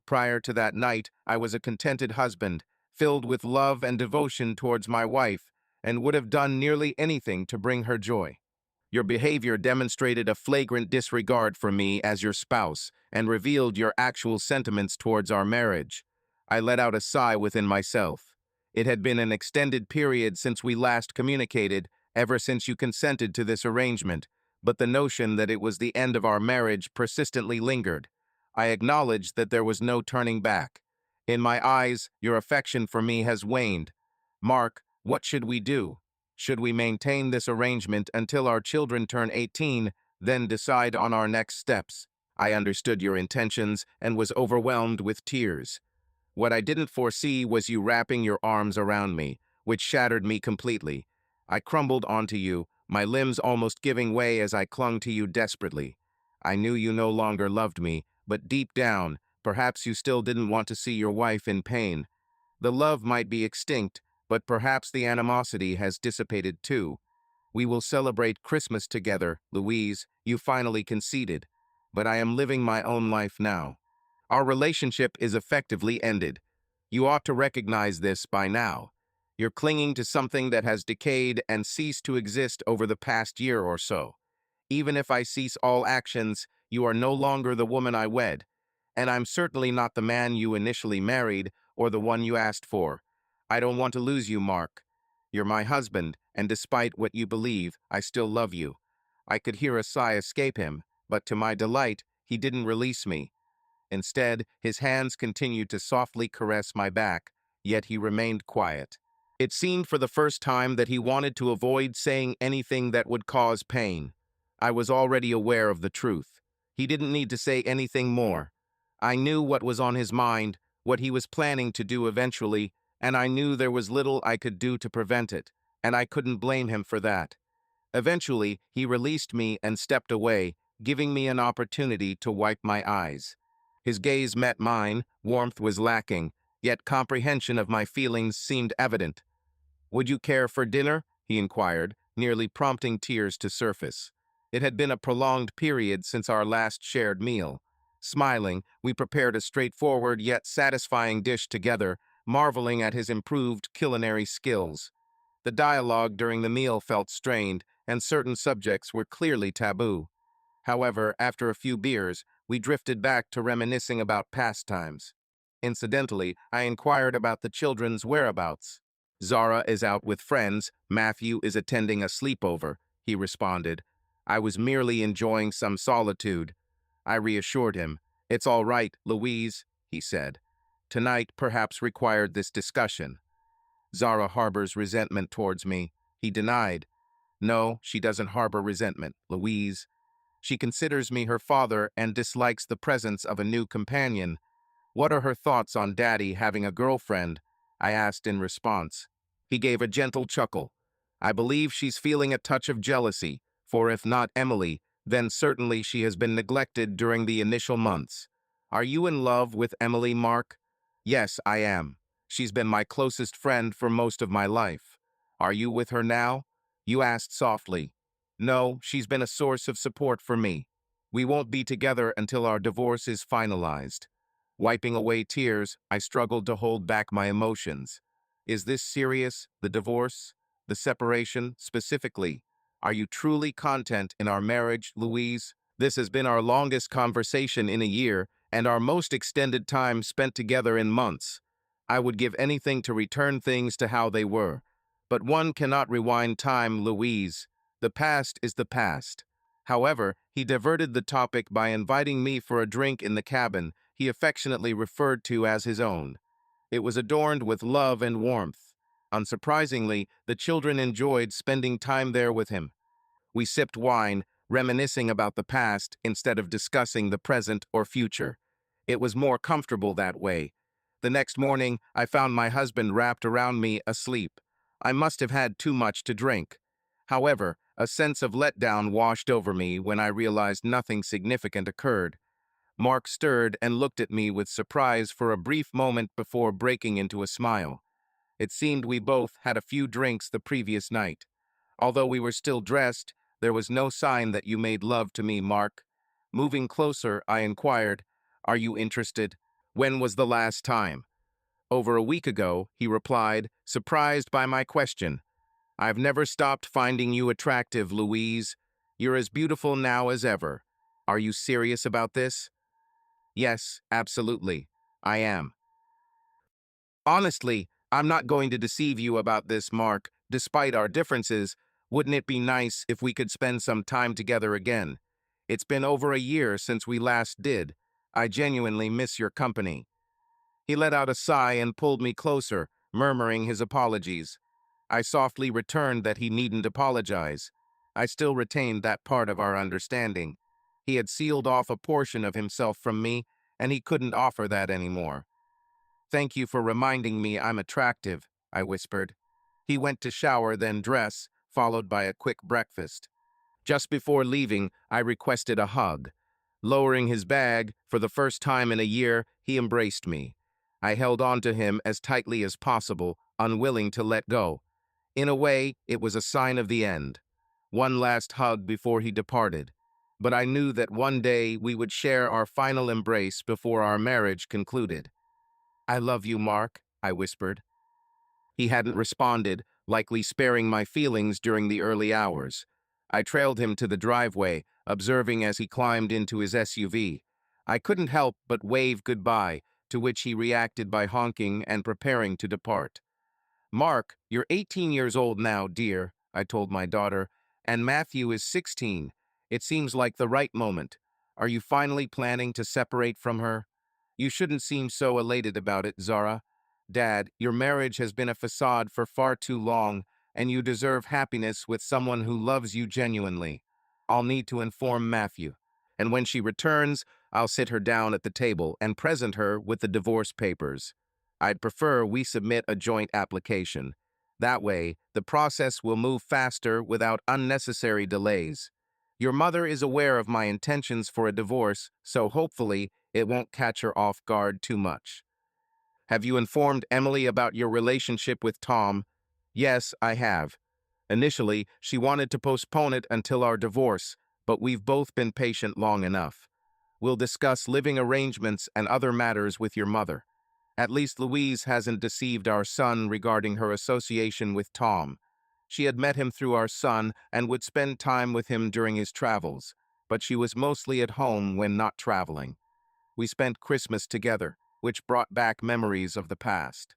"Prior to that night, I was a contented husband, filled with love and devotion towards my wife, and would have done nearly anything to bring her joy. Your behavior demonstrated a flagrant disregard for me as your spouse and revealed your actual sentiments towards our marriage." I let out a sigh within myself. It had been an extended period since we last communicated, ever since you consented to this arrangement, but the notion that it was the end of our marriage persistently lingered. I acknowledged that there was no turning back. In my eyes, your affection for me has waned. Mark, what should we do? Should we maintain this arrangement until our children turn 18, then decide on our next steps? I understood your intentions and was overwhelmed with tears. What I didn't foresee was you wrapping your arms around me, which shattered me completely. I crumbled onto you, my limbs almost giving way as I clung to you desperately. I knew you no longer loved me, but deep down, perhaps you still didn't want to see your wife in pain. The love might be extinct, but perhaps the animosity has dissipated too. We will celebrate Christmas together, Louise, you finally conceded. But I am living my own life now. Our relationship is effectively ended. You ought to recognize this by now. You're clinging to something that has decayed and ceased to exist over the past year or so. Even if I cease all actions, you are no longer the woman I wed, and I'm certainly not the man you initially married or the one you asked for. I don't want to lose you, Mark. You're my husband, and despite what you believe, I still love you. I could hear a sigh escape him, but to my delight, he didn't release me. Instead, his hands continued to softly caress my back, yet he remained quiet. It seemed for the first time that he wanted to avoid saying anything that would cause pain. I was already aware of the truth. He didn't need to say anything more. I knew what was on his mind, what he was planning to do eventually, and I knew there was little I could do to prevent it, and I couldn't blame him for that. Eventually, he released me and stepped away, giving me an opportunity to wipe my eyes. His gaze met mine, warmth was lacking, yet comprehension of my feelings seemed evident. "Would you care for dinner?" he inquired, nearly prompting tears to surface. It had been a prolonged period since our last shared meal. Smiling, we prepared a straightforward yet satisfying dish together, marveling at his improved culinary skills. The dialogue during the meal felt strained, and certain subjects were clearly taboo. However, after a few beers, we drifted back to reminiscing about past times. Incidentally, I inquired about the children's whereabouts. "Zara is out with friends, Matthew is attending a sleepover," he responded. I was merely enjoying some solitude. I reassured him. "It's all right, Louise," he said. "Tonight perhaps required this discussion." "Zara harbors resentment towards me," he denied. "No, she doesn't harbor resentment, Louise. She considers me her father and dislikes the presence of a new companion. What are her thoughts on Daddy having a girlfriend?" I asked in response. He gave a gentle chuckle. "I believe she's feeling a touch of jealousy, for if not Emily, then certainly she has been neglected during the initial months. Are you in love with Emily, Mark?" "Yes, I am. She's been my closest friend for most of my life." "Are you with her now?" You asked softly. "No, she's been a source of support for me. We won't be together until our divorce is finalized." Wiping away tears, I struggled to hold back my emotions. Is this serious? The divorce? The separation, specifically? Are you truly content in our marriage, Louise? This has been our longest conversation in a year, and our most extended time spent together in months. I would give anything to return things to how they were. But one cannot rewind time, Louise. The past is the past. However, he diverted the topic by inviting me for a drink in the cabin he affectionately referred to as his own. It was adorned with love and warmth. Unsurprisingly, the children enjoyed spending time there with him. We sipped wine, reminiscing about the past instead of discussing the present or future. It was more comfortable that way. The next morning, I found my husband wrapped around me asleep. I must have had too much to drink. However, a sense of letdown washed over me when I realized nothing significant occurred. Mark stirred and looked at me with surprise for a brief moment before breaking into a smile. It seemed we both had a few drinks the previous night. Although we were still dressed, there was no sign that you made love to me, Mark. Moving closer, I inquired, "Are you interested?" "When was the last time?" "Over a week ago," he replied, surprised by my question. "I've never stopped finding you attractive, Louise. You're as beautiful now as ever. Are you serious about this?" "Yes, absolutely. I am." "Honestly, I'm not going to deceive you about this, Mark. Despite our differences, Wouldn't it be nice if we could spend some time together again? It's been over a year since we last did. I genuinely miss your company." He let out a sigh and pulled me closer, murmuring his apologies. I softly returned that he needn't apologize. I still retained that part of our understanding. He had sealed off a portion of himself from me, and he couldn't offer that anymore. "Thank you for reminding me I'm attractive," I whispered. He went to shower, then dress, followed by a quick breakfast. Just before leaving, I requested a hug. Lowering his bag, for the first time in a year, he embraced me. I held on to him as tightly as possible, unwilling to let go. In a way, it was a sign of the end. One last hug before he departed. But I knew that one day we would share our final embrace before our marriage concluded. "I love you, Mark," I whispered. He hadn't responded, likely sparing my feelings during the early hours. I trailed him to the driveway, observing as he climbed into his SUV. I couldn't help but wave goodbye, to which he reacted by honking and preparing to depart. "Mark, you're 18 years old now, dear," I told my daughter, "and Matthew is 16. It seems like the right moment. Are you finally planning to separate from her?" "You shouldn't seem so elated about it, Zara. Dad, your marriage has been a facade for far too long, and you deserve happiness with someone who loves you genuinely. I'll need to inform Matthew. And when she returns, I'll sit her down at the table and present her with the divorce papers. I'd prefer we submit a joint application. That way, the process will move faster without unnecessary delays. Your mother is aware of my intentions for a divorce, so hopefully it won't catch her off guard too much." "Have you informed Emily about your relationship with Tom?" "Yes, I have. Initially, she wanted to postpone it until our divorce, but we've both been patient long enough. We'll discuss living arrangements and other matters with your mother. At least Louise hasn't deceived our son regarding her association with Tom. She had met him through our son and would spend time with him during his travels, but she was mostly at home when not traveling. We spent Christmas together, which brought back memories of the past.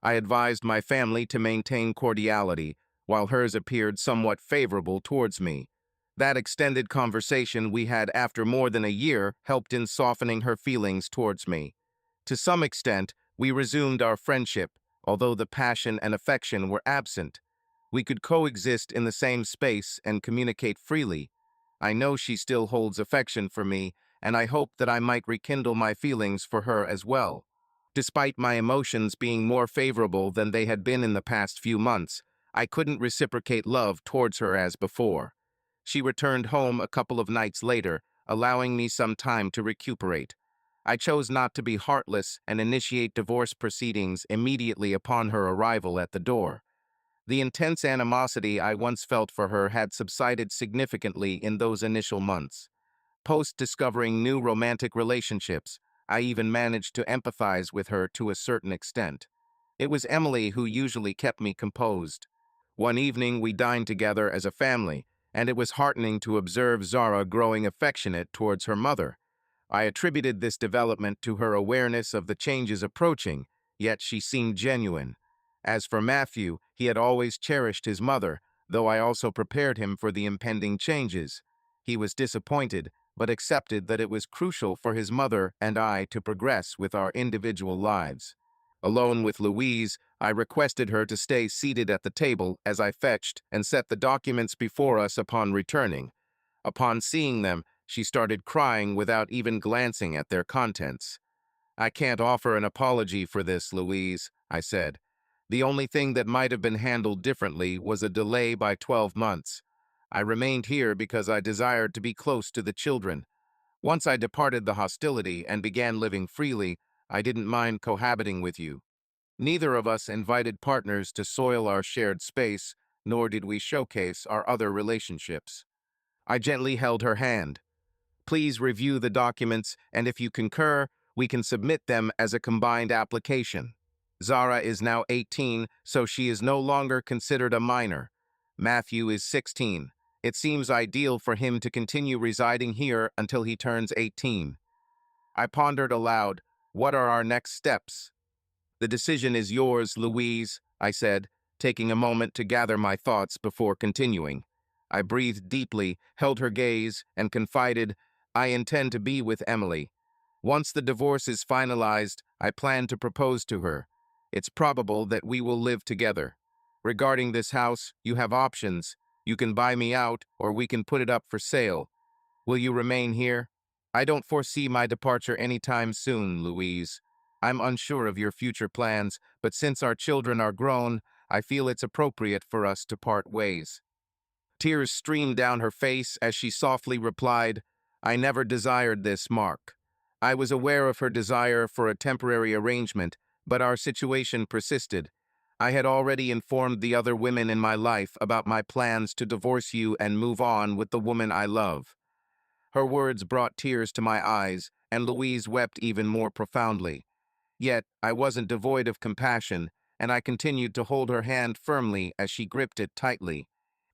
I advised my family to maintain cordiality, while hers appeared somewhat favorable towards me. That extended conversation we had after more than a year helped in softening her feelings towards me. To some extent, we resumed our friendship, although the passion and affection were absent. We could coexist in the same space and communicate freely. I know she still holds affection for me, and I hope that I might rekindle my feelings for her as well. Despite my emotions being more favorable than they had been in the past few months, I couldn't reciprocate love towards her as before. She returned home a couple of nights later, allowing me some time to recuperate. I chose not to be heartless and initiate divorce proceedings immediately upon her arrival at the door. The intense animosity I once felt for her had subsided significantly in those initial months. Post-discovering new romantic relationships, I even managed to empathize with her to a certain extent. It was Emily who usually kept me composed. One evening we dined together as a family, and it was heartening to observe Zara growing affectionate towards her mother. I attributed this development to her awareness of the changes approaching, yet she seemed genuine. As for Matthew, he had always cherished his mother, though I also prepared him for the impending changes. He was disappointed, but accepted that it was crucial for his mother and I to progress with our individual lives. Alone with Louise, I requested her to stay seated at the table as I fetched and set the documents before us upon returning. Upon seeing them, she started crying without even glancing at their contents. "I can't offer an apology for this, Louise," I said. "The only thing that might have been handled differently was a delay by 12 months. I remained here because I desired to be close to the children. Once I departed the hostility and began living freely, I didn't mind cohabiting with you. Neither of us invited partners to soil our shared space, nor did we showcase our other relationships." I gently held her hand. "Please review the documents, and if you concur, we can submit them as a combined application. Zara is now 18, so she is no longer considered a minor. Matthew is 16. It seems ideal for him to continue residing here until he turns 18. I pondered aloud, what are our next steps? "The decision is yours, Louise," I said. taking a moment to gather my thoughts before continuing. I breathed deeply, held her gaze, and confided, I intend to be with Emily. Once the divorce is finalized, I plan to propose to her. It's probable that we will live together. Regarding this house, you have options. You can buy me out, or we can put it up for sale. Will you remain here? I don't foresee my departure anytime soon, Louise. I'm unsure of your future plans, but since our children are grown, I feel it's appropriate for us to part ways. Tears streamed down her face as she softly replied, I never desired this, Mark. I was aware of her desire for a temporary arrangement, but our situation persisted. I had already informed the other women in my life about my plans to divorce you and move on with the woman I love. Her words brought tears to my eyes, and Louise wept even more profoundly. Yet, I wasn't devoid of compassion, and I continued to hold her hand firmly as she gripped it tightly.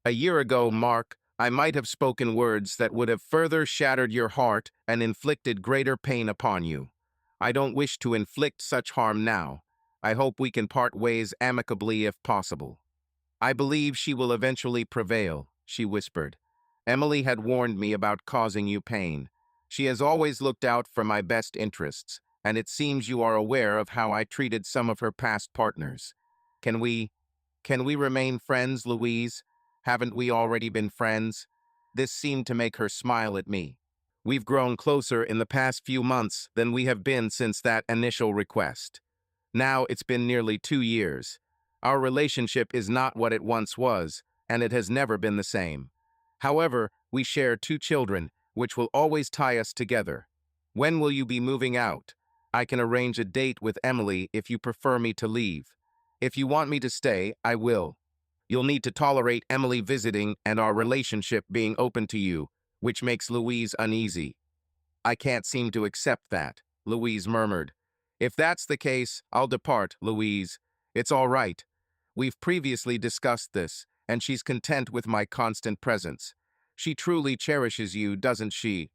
A year ago, Mark, I might have spoken words that would have further shattered your heart and inflicted greater pain upon you. I don't wish to inflict such harm now. I hope we can part ways amicably if possible. I believe she will eventually prevail, she whispered. Emily had warned me about causing you pain. She has always looked out for my best interests, and it seems you are aware of how I treated some of her past partners. Can we, can we remain friends, Louise? Haven't we already been friends? This seemed to make her smile at me. We've grown closer in the past few months than we have been since that initial request. Now it's been nearly 2 years. Our relationship is not what it once was, and it has never been the same. However, we share 2 children, which will always tie us together. When will you be moving out? I can arrange a date with Emily if you prefer me to leave. If you want me to stay, I will. You'll need to tolerate Emily visiting and our relationship being open to you, which makes Louise uneasy. I can't seem to accept that, Louise murmured. If that's the case, I'll depart, Louise. It's all right. We've previously discussed this, and she's content with my constant presence. She truly cherishes you, doesn't she?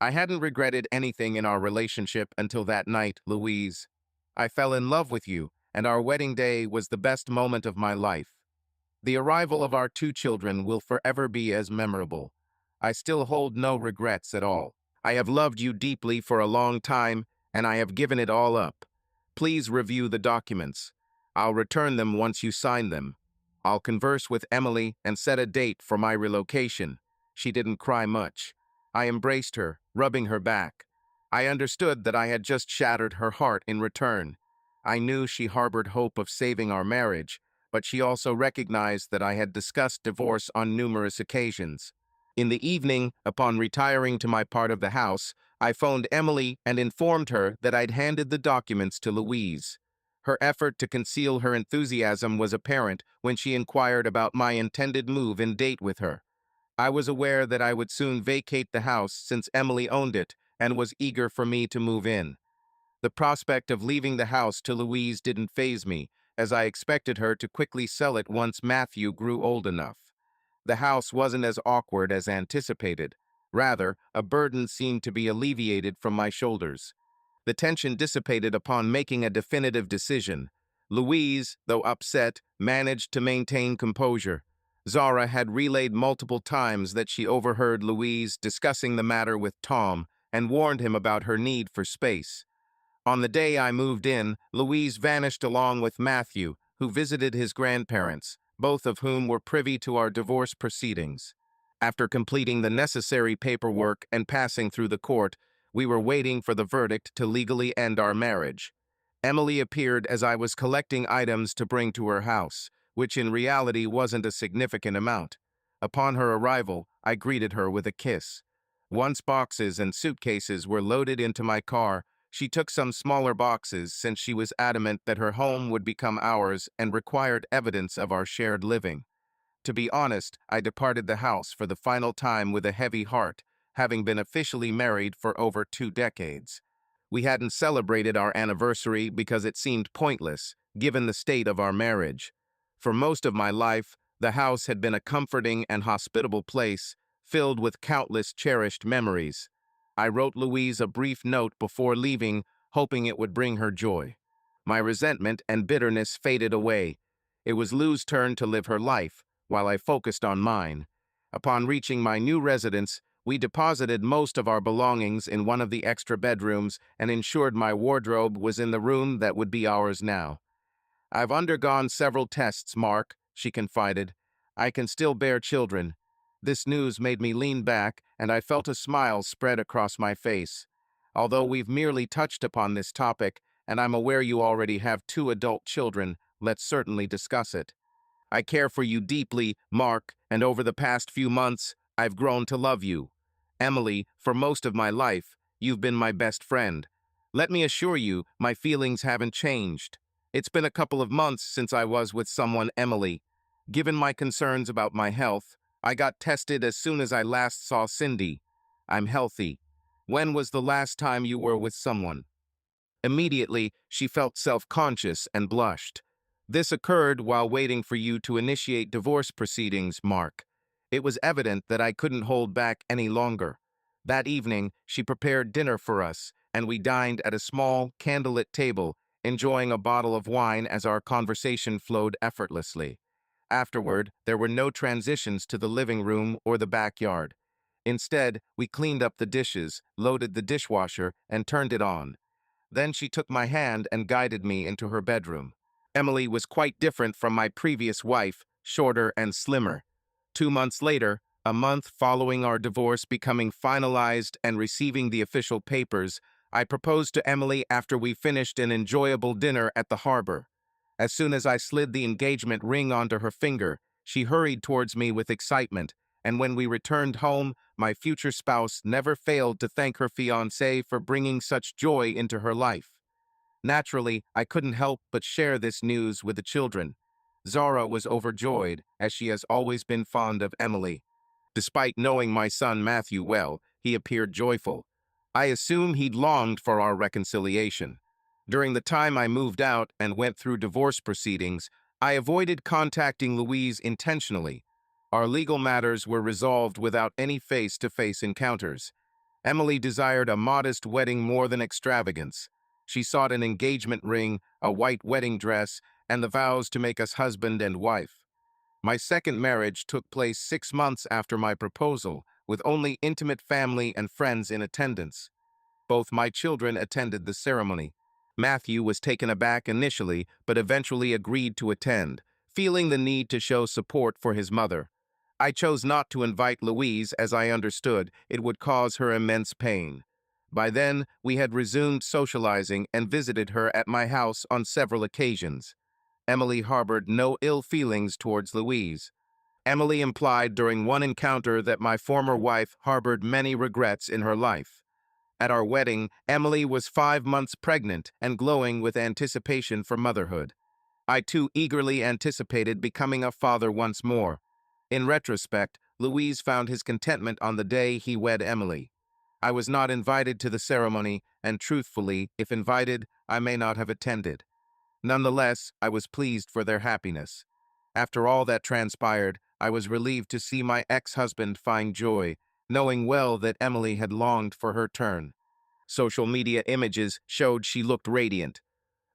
I hadn't regretted anything in our relationship until that night, Louise. I fell in love with you, and our wedding day was the best moment of my life. The arrival of our 2 children will forever be as memorable. I still hold no regrets at all. I have loved you deeply for a long time, and I have given it all up. Please review the documents. I'll return them once you sign them. I'll converse with Emily and set a date for my relocation. She didn't cry much. I embraced her, rubbing her back. I understood that I had just shattered her heart in return. I knew she harbored hope of saving our marriage, but she also recognized that I had discussed divorce on numerous occasions. In the evening, upon retiring to my part of the house, I phoned Emily and informed her that I'd handed the documents to Louise. Her effort to conceal her enthusiasm was apparent when she inquired about my intended move and date with her. I was aware that I would soon vacate the house since Emily owned it and was eager for me to move in. The prospect of leaving the house to Louise didn't faze me, as I expected her to quickly sell it once Matthew grew old enough. The house wasn't as awkward as anticipated. Rather, a burden seemed to be alleviated from my shoulders. The tension dissipated upon making a definitive decision. Louise, though upset, managed to maintain composure. Zara had relayed multiple times that she overheard Louise discussing the matter with Tom and warned him about her need for space. On the day I moved in, Louise vanished along with Matthew, who visited his grandparents, both of whom were privy to our divorce proceedings. After completing the necessary paperwork and passing through the court, we were waiting for the verdict to legally end our marriage. Emily appeared as I was collecting items to bring to her house, which in reality wasn't a significant amount. Upon her arrival, I greeted her with a kiss. Once boxes and suitcases were loaded into my car, she took some smaller boxes since she was adamant that her home would become ours and required evidence of our shared living. To be honest, I departed the house for the final time with a heavy heart, having been officially married for over 2 decades. We hadn't celebrated our anniversary because it seemed pointless, given the state of our marriage. For most of my life, the house had been a comforting and hospitable place, filled with countless cherished memories. I wrote Louise a brief note before leaving, hoping it would bring her joy. My resentment and bitterness faded away. It was Lou's turn to live her life, while I focused on mine. Upon reaching my new residence, we deposited most of our belongings in one of the extra bedrooms and ensured my wardrobe was in the room that would be ours now. "I've undergone several tests, Mark," she confided. "I can still bear children." This news made me lean back, and I felt a smile spread across my face. Although we've merely touched upon this topic, and I'm aware you already have 2 adult children, let's certainly discuss it. I care for you deeply, Mark, and over the past few months, I've grown to love you. Emily, for most of my life, you've been my best friend. Let me assure you, my feelings haven't changed. It's been a couple of months since I was with someone, Emily. Given my concerns about my health, I got tested as soon as I last saw Cindy. I'm healthy. When was the last time you were with someone? Immediately, she felt self-conscious and blushed. This occurred while waiting for you to initiate divorce proceedings, Mark. It was evident that I couldn't hold back any longer. That evening, she prepared dinner for us, and we dined at a small, candlelit table, enjoying a bottle of wine as our conversation flowed effortlessly. Afterward, there were no transitions to the living room or the backyard. Instead, we cleaned up the dishes, loaded the dishwasher, and turned it on. Then she took my hand and guided me into her bedroom. Emily was quite different from my previous wife, shorter and slimmer. 2 months later, a month following our divorce becoming finalized and receiving the official papers, I proposed to Emily after we finished an enjoyable dinner at the harbor. As soon as I slid the engagement ring onto her finger, she hurried towards me with excitement, and when we returned home, my future spouse never failed to thank her fiancé for bringing such joy into her life. Naturally, I couldn't help but share this news with the children. Zara was overjoyed, as she has always been fond of Emily. Despite knowing my son Matthew well, he appeared joyful. I assume he'd longed for our reconciliation. During the time I moved out and went through divorce proceedings, I avoided contacting Louise intentionally. Our legal matters were resolved without any face-to-face encounters. Emily desired a modest wedding more than extravagance. She sought an engagement ring, a white wedding dress, and the vows to make us husband and wife. My second marriage took place 6 months after my proposal, with only intimate family and friends in attendance. Both my children attended the ceremony. Matthew was taken aback initially, but eventually agreed to attend, feeling the need to show support for his mother. I chose not to invite Louise as I understood it would cause her immense pain. By then, we had resumed socializing and visited her at my house on several occasions. Emily harbored no ill feelings towards Louise. Emily implied during one encounter that my former wife harbored many regrets in her life. At our wedding, Emily was 5 months pregnant and glowing with anticipation for motherhood. I too eagerly anticipated becoming a father once more. In retrospect, Louise found his contentment on the day he wed Emily. I was not invited to the ceremony, and truthfully, if invited, I may not have attended. Nonetheless, I was pleased for their happiness. After all that transpired, I was relieved to see my ex-husband find joy, knowing well that Emily had longed for her turn. Social media images showed she looked radiant.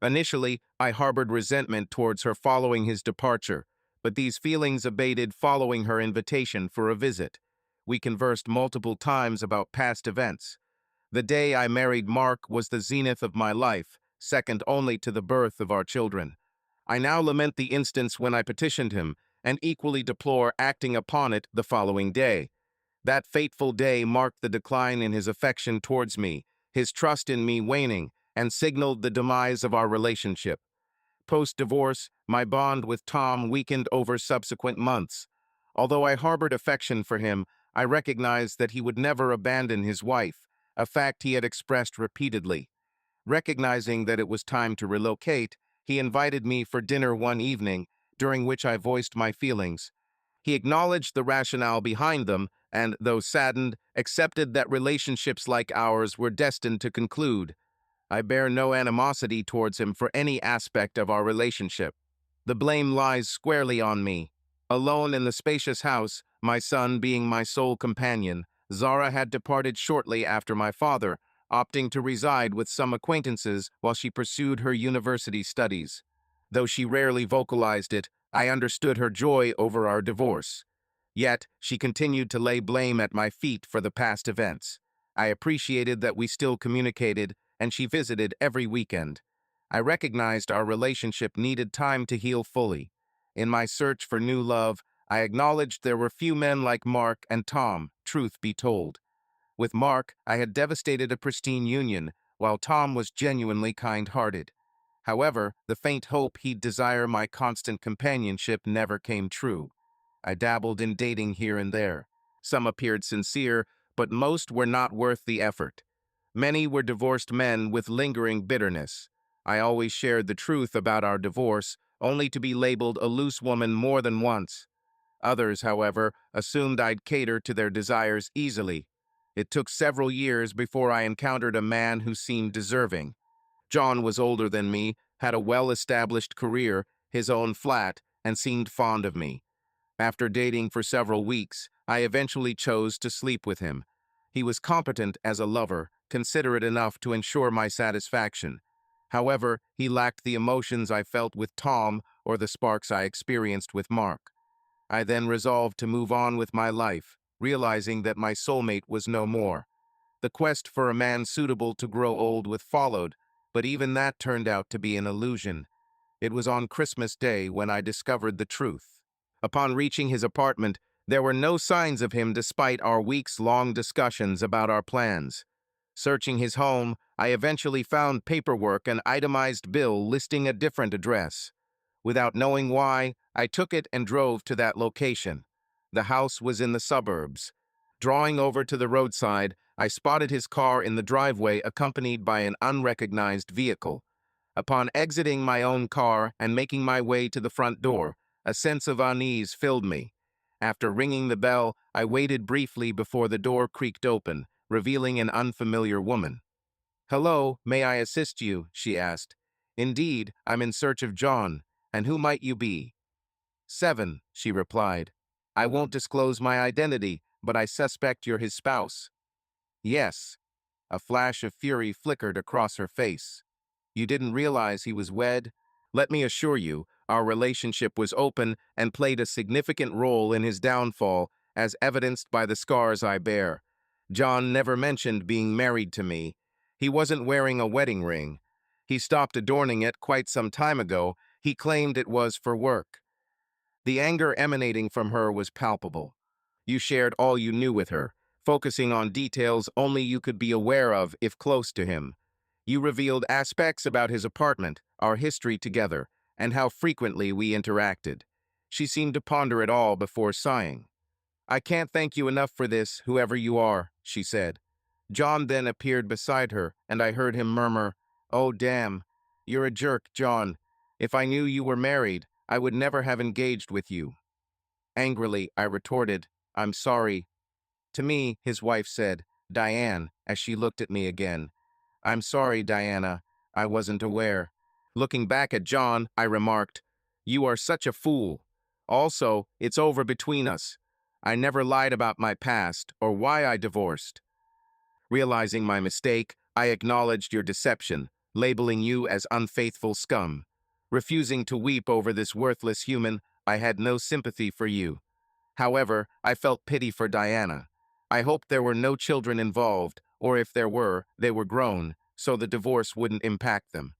Initially, I harbored resentment towards her following his departure, but these feelings abated following her invitation for a visit. We conversed multiple times about past events. The day I married Mark was the zenith of my life, second only to the birth of our children. I now lament the instance when I petitioned him, and equally deplore acting upon it the following day. That fateful day marked the decline in his affection towards me, his trust in me waning, and signaled the demise of our relationship. Post-divorce, my bond with Tom weakened over subsequent months. Although I harbored affection for him, I recognized that he would never abandon his wife, a fact he had expressed repeatedly. Recognizing that it was time to relocate, he invited me for dinner one evening, during which I voiced my feelings. He acknowledged the rationale behind them and, though saddened, accepted that relationships like ours were destined to conclude. I bear no animosity towards him for any aspect of our relationship. The blame lies squarely on me. Alone in the spacious house, my son being my sole companion, Zara had departed shortly after my father, opting to reside with some acquaintances while she pursued her university studies. Though she rarely vocalized it, I understood her joy over our divorce. Yet, she continued to lay blame at my feet for the past events. I appreciated that we still communicated, and she visited every weekend. I recognized our relationship needed time to heal fully. In my search for new love, I acknowledged there were few men like Mark and Tom, truth be told. With Mark, I had devastated a pristine union, while Tom was genuinely kind-hearted. However, the faint hope he'd desire my constant companionship never came true. I dabbled in dating here and there. Some appeared sincere, but most were not worth the effort. Many were divorced men with lingering bitterness. I always shared the truth about our divorce, only to be labeled a loose woman more than once. Others, however, assumed I'd cater to their desires easily. It took several years before I encountered a man who seemed deserving. John was older than me, had a well-established career, his own flat, and seemed fond of me. After dating for several weeks, I eventually chose to sleep with him. He was competent as a lover, considerate enough to ensure my satisfaction. However, he lacked the emotions I felt with Tom or the sparks I experienced with Mark. I then resolved to move on with my life, realizing that my soulmate was no more. The quest for a man suitable to grow old with followed, but even that turned out to be an illusion. It was on Christmas Day when I discovered the truth. Upon reaching his apartment, there were no signs of him despite our weeks-long discussions about our plans. Searching his home, I eventually found paperwork and itemized bill listing a different address. Without knowing why, I took it and drove to that location. The house was in the suburbs. Drawing over to the roadside, I spotted his car in the driveway accompanied by an unrecognized vehicle. Upon exiting my own car and making my way to the front door, a sense of unease filled me. After ringing the bell, I waited briefly before the door creaked open, revealing an unfamiliar woman. "Hello, may I assist you?" she asked. "Indeed, I'm in search of John. And who might you be?" "Seven," she replied. "I won't disclose my identity, but I suspect you're his spouse." "Yes." A flash of fury flickered across her face. "You didn't realize he was wed? Let me assure you, our relationship was open and played a significant role in his downfall, as evidenced by the scars I bear. John never mentioned being married to me. He wasn't wearing a wedding ring. He stopped adorning it quite some time ago. He claimed it was for work." The anger emanating from her was palpable. "You shared all you knew with her, focusing on details only you could be aware of if close to him. You revealed aspects about his apartment, our history together, and how frequently we interacted." She seemed to ponder it all before sighing. "I can't thank you enough for this, whoever you are," she said. John then appeared beside her, and I heard him murmur, "Oh, damn. You're a jerk, John. If I knew you were married, I would never have engaged with you." Angrily, I retorted, "I'm sorry." "To me," his wife said, "Diane," as she looked at me again. "I'm sorry, Diana. I wasn't aware." Looking back at John, I remarked, "You are such a fool. Also, it's over between us. I never lied about my past or why I divorced." Realizing my mistake, I acknowledged your deception, labeling you as unfaithful scum. Refusing to weep over this worthless human, I had no sympathy for you. However, I felt pity for Diana. I hoped there were no children involved, or if there were, they were grown, so the divorce wouldn't impact them.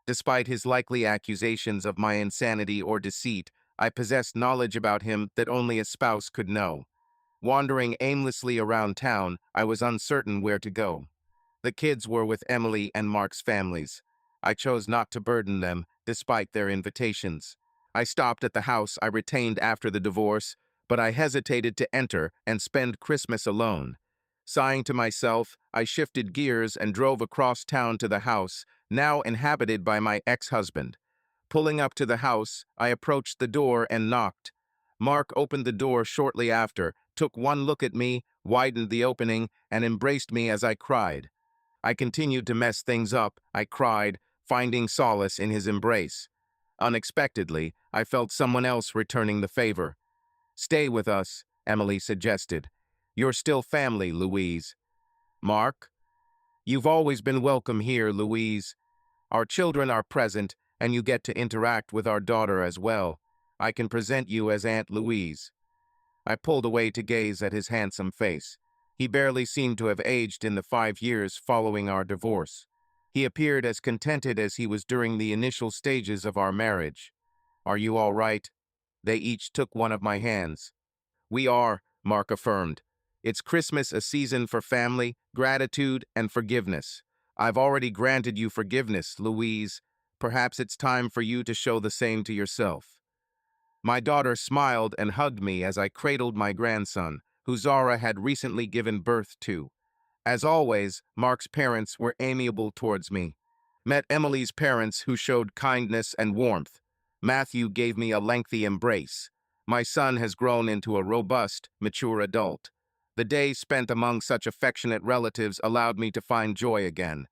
Despite his likely accusations of my insanity or deceit, I possessed knowledge about him that only a spouse could know. Wandering aimlessly around town, I was uncertain where to go. The kids were with Emily and Mark's families. I chose not to burden them, despite their invitations. I stopped at the house I retained after the divorce, but I hesitated to enter and spend Christmas alone. Sighing to myself, I shifted gears and drove across town to the house, now inhabited by my ex-husband. Pulling up to the house, I approached the door and knocked. Mark opened the door shortly after, took one look at me, widened the opening, and embraced me as I cried. I continued to mess things up, I cried, finding solace in his embrace. Unexpectedly, I felt someone else returning the favor. "Stay with us," Emily suggested. "You're still family, Louise." "Mark? You've always been welcome here, Louise. Our children are present, and you get to interact with our daughter as well." I can present you as Aunt Louise." I pulled away to gaze at his handsome face. He barely seemed to have aged in the 5 years following our divorce. He appeared as contented as he was during the initial stages of our marriage. "Are you all right?" They each took one of my hands. "We are," Mark affirmed. "It's Christmas, a season for family, gratitude, and forgiveness. I've already granted you forgiveness, Louise. Perhaps it's time for you to show the same to yourself." My daughter smiled and hugged me as I cradled my grandson, who Zara had recently given birth to. As always, Mark's parents were amiable towards me. Met Emily's parents, who showed kindness and warmth. Matthew gave me a lengthy embrace. My son has grown into a robust, mature adult. The days spent among such affectionate relatives allowed me to find joy again.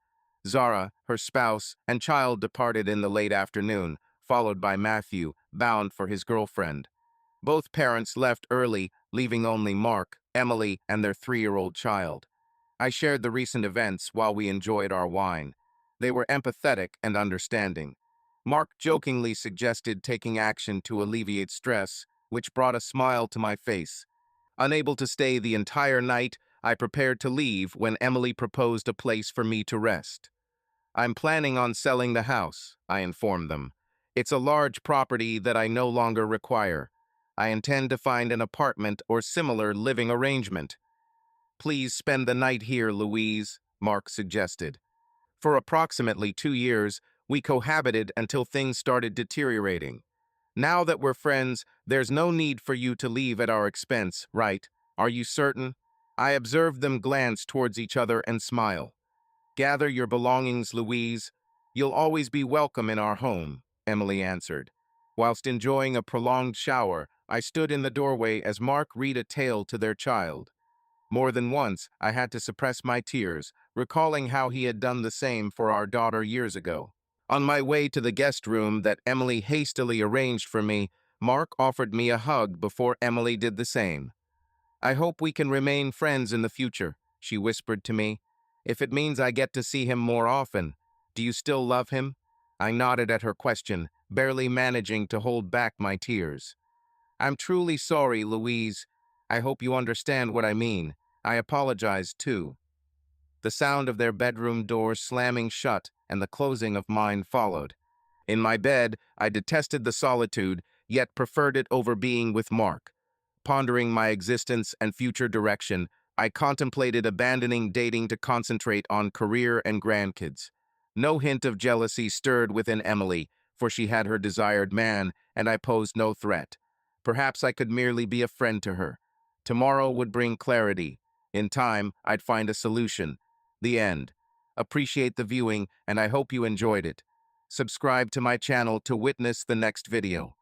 Zara, her spouse, and child departed in the late afternoon, followed by Matthew, bound for his girlfriend. Both parents left early, leaving only Mark, Emily, and their 3-year-old child. I shared the recent events while we enjoyed our wine. They were empathetic and understanding. Mark jokingly suggested taking action to alleviate stress, which brought a smile to my face. Unable to stay the entire night, I prepared to leave when Emily proposed a place for me to rest. "I'm planning on selling the house," I informed them. "It's a large property that I no longer require. I intend to find an apartment or similar living arrangement." "Please spend the night here, Louise," Mark suggested. For approximately 2 years, we cohabited until things started deteriorating. "Now that we're friends, there's no need for you to leave at our expense, right? Are you certain?" I observed them glance towards each other and smile. "Gather your belongings, Louise. You'll always be welcome in our home," Emily answered. Whilst enjoying a prolonged shower, I stood in the doorway as Mark read a tale to their child. More than once, I had to suppress my tears, recalling how he had done the same for our daughter years ago. On my way to the guest room that Emily hastily arranged for me, Mark offered me a hug before Emily did the same. "I hope we can remain friends in the future," she whispered to me. "If it means I get to see him more often. Do you still love him?" I nodded at her question, barely managing to hold back my tears. "I'm truly sorry, Louise. I hope you understand what I mean. I apologize, too." The sound of their bedroom door slamming shut and the closing of mine followed. In my bed, I detested the solitude, yet preferred it over being with Mark. Pondering my existence and future direction, I contemplated abandoning dating to concentrate on career and grandkids. No hint of jealousy stirred within Emily, for she had her desired man, and I posed no threat. Perhaps I could merely be a friend to her. Tomorrow would bring clarity. In time, I'd find a solution. The end. Appreciate the viewing, and I hope you enjoyed it. Subscribe to my channel to witness the next video.